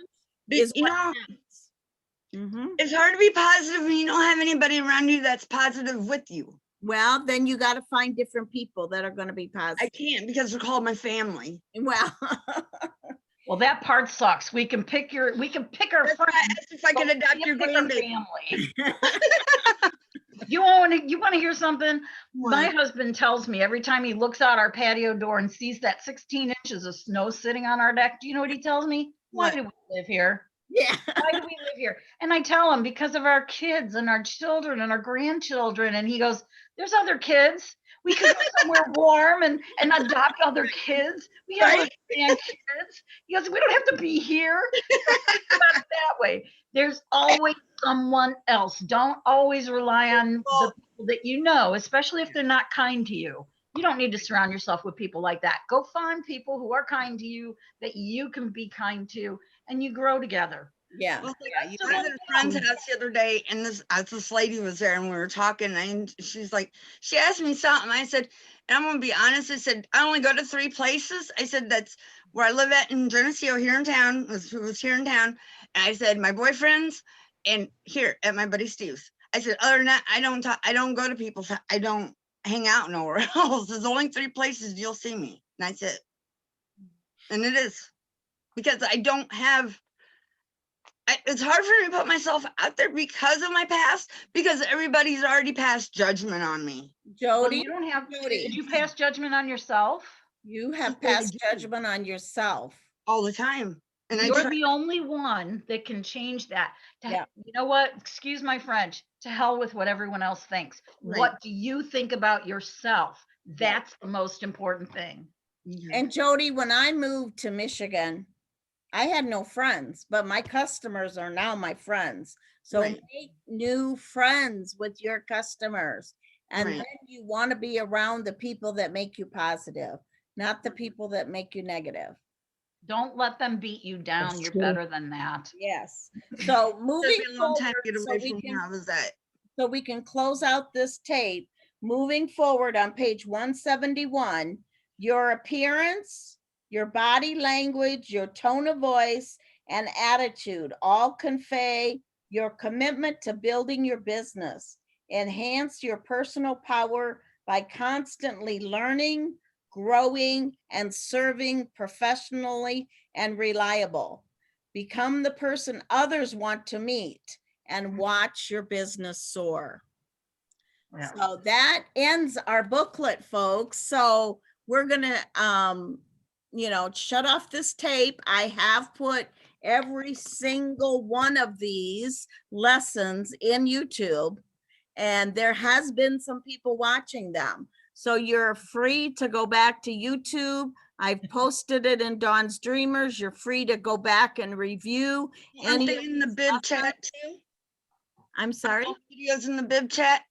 is what happens. It's hard to be positive when you don't have anybody around you that's positive with you. Well, then you got to find different people that are going to be positive. I can't because they're called my family. Well, well, that part sucks. We can pick our friends. If I can adopt your grandbaby. Family. You want to hear something? What? My husband tells me every time he looks out our patio door and sees that 16 inches of snow sitting on our deck. Do you know what he tells me? Why do we live here? Yeah. Why do we live here? And I tell him because of our kids and our children and our grandchildren. And he goes, there's other kids. We could go somewhere warm and adopt other kids. We have grandkids. He goes, we don't have to be here. Not that way. There's always someone else. Don't always rely on the people that you know, especially if they're not kind to you. You don't need to surround yourself with people like that. Go find people who are kind to you that you can be kind to, and you grow together. Yeah. Well, I was at a friend's house the other day, and this lady was there, and we were talking, and she's like, she asked me something. I said, and I'm gonna be honest. I said, I only go to 3 places. I said, that's where I live at in Geneseo here in town. Was here in town, and I said, my boyfriend's, and here at my buddy Steve's. I said, other than that, I don't go to people's. I don't hang out nowhere else. There's only 3 places you'll see me, and that's it. And it is because I don't have. It's hard for me to put myself out there because of my past, because everybody's already passed judgment on me. Jody, you don't have. Did you pass judgment on yourself? You have passed judgment on yourself all the time. And you're the only one that can change that. You know what? Excuse my French. To hell with what everyone else thinks. Right. What do you think about yourself? That's the most important thing. And Jody, when I moved to Michigan, I had no friends, but my customers are now my friends. So make new friends with your customers. And then you want to be around the people that make you positive, not the people that make you negative. Don't let them beat you down. That's You're true. Better than that. Yes. So moving forward, so we can close out this tape. Moving forward on page 171, your appearance, your body language, your tone of voice, and attitude all convey your commitment to building your business. Enhance your personal power by constantly learning, growing, and serving professionally and reliable. Become the person others want to meet and watch your business soar. Yeah. So that ends our booklet, folks. So we're gonna, shut off this tape. I have put every single one of these lessons in YouTube, and there has been some people watching them. So you're free to go back to YouTube. I've posted it in Dawn's Dreamers. You're free to go back and review. Aren't any they of in the these bib lessons. chat too? I'm sorry. All videos in the bib chat?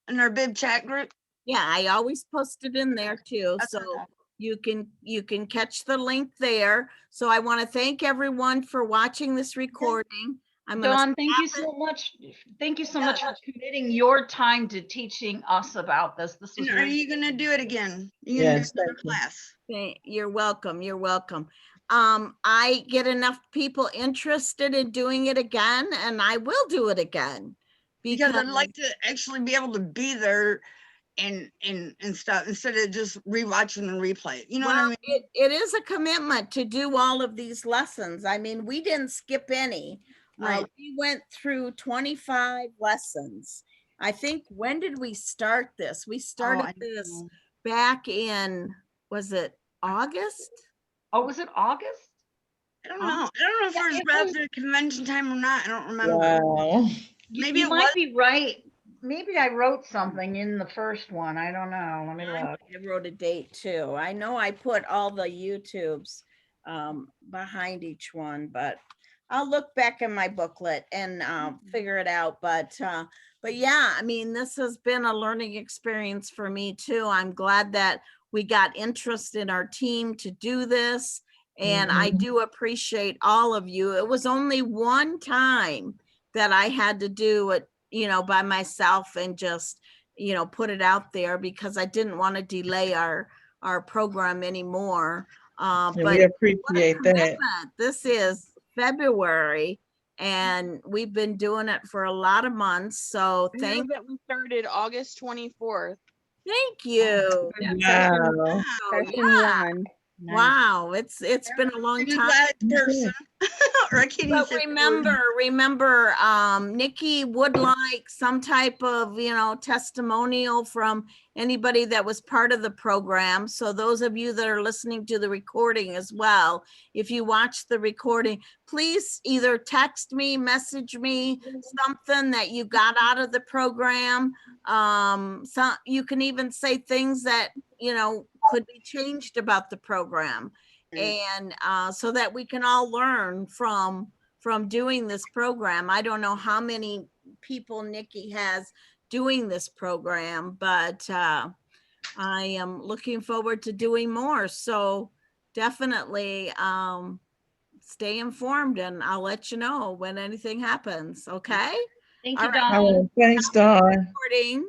In our bib chat group? Yeah, I always post it in there too. That's So okay. you can catch the link there. So I want to thank everyone for watching this recording. I'm gonna Dawn, thank you stop it. so much. Thank you so much for committing your time to teaching us about this. This was And are very you gonna do it again? You gonna Yes, do another thank you. class? You're welcome. You're welcome. I get enough people interested in doing it again, and I will do it again. Because I'd like to actually be able to be there and stuff instead of just rewatching and replay. You know what I Well, mean? it is a commitment to do all of these lessons. I mean, we didn't skip any. Right. We went through 25 lessons. I think, when did we start this? We started I this know. back in, was it August? Oh, was it August? I don't know. I don't know if Yeah, it was it right was- after convention time or not. I don't remember. Wow. Maybe you it might was. be right. Maybe I wrote something in the first one. I don't know. Let me I look. wrote a date too. I know I put all the YouTubes behind each one, but I'll look back in my booklet and figure it out. But yeah, I mean, this has been a learning experience for me too. I'm glad that we got interest in our team to do this. And I do appreciate all of you. It was only one time that I had to do it, by myself and just, put it out there because I didn't want to delay our program anymore. And But we what a appreciate that. commitment. This is February and we've been doing it for a lot of months. So I know thank that we started August 24th. you. Wow. Session one. Wow, it's been a long Pretty time. glad person. Or I can't even But say the remember, Nikki would like some type of, testimonial from anybody that was part of the program. So those of you that are listening to the recording as well, if you watch the recording, please either text me, message me something that you got out of the program. So you can even say things that, could be changed about the program. And so that we can all learn from doing this program. I don't know how many people Nikki has doing this program, but I am looking forward to doing more. So definitely stay informed and I'll let you know when anything happens. Okay. Thank All you, right. Dawn. Oh, thanks, Dawn. Recording.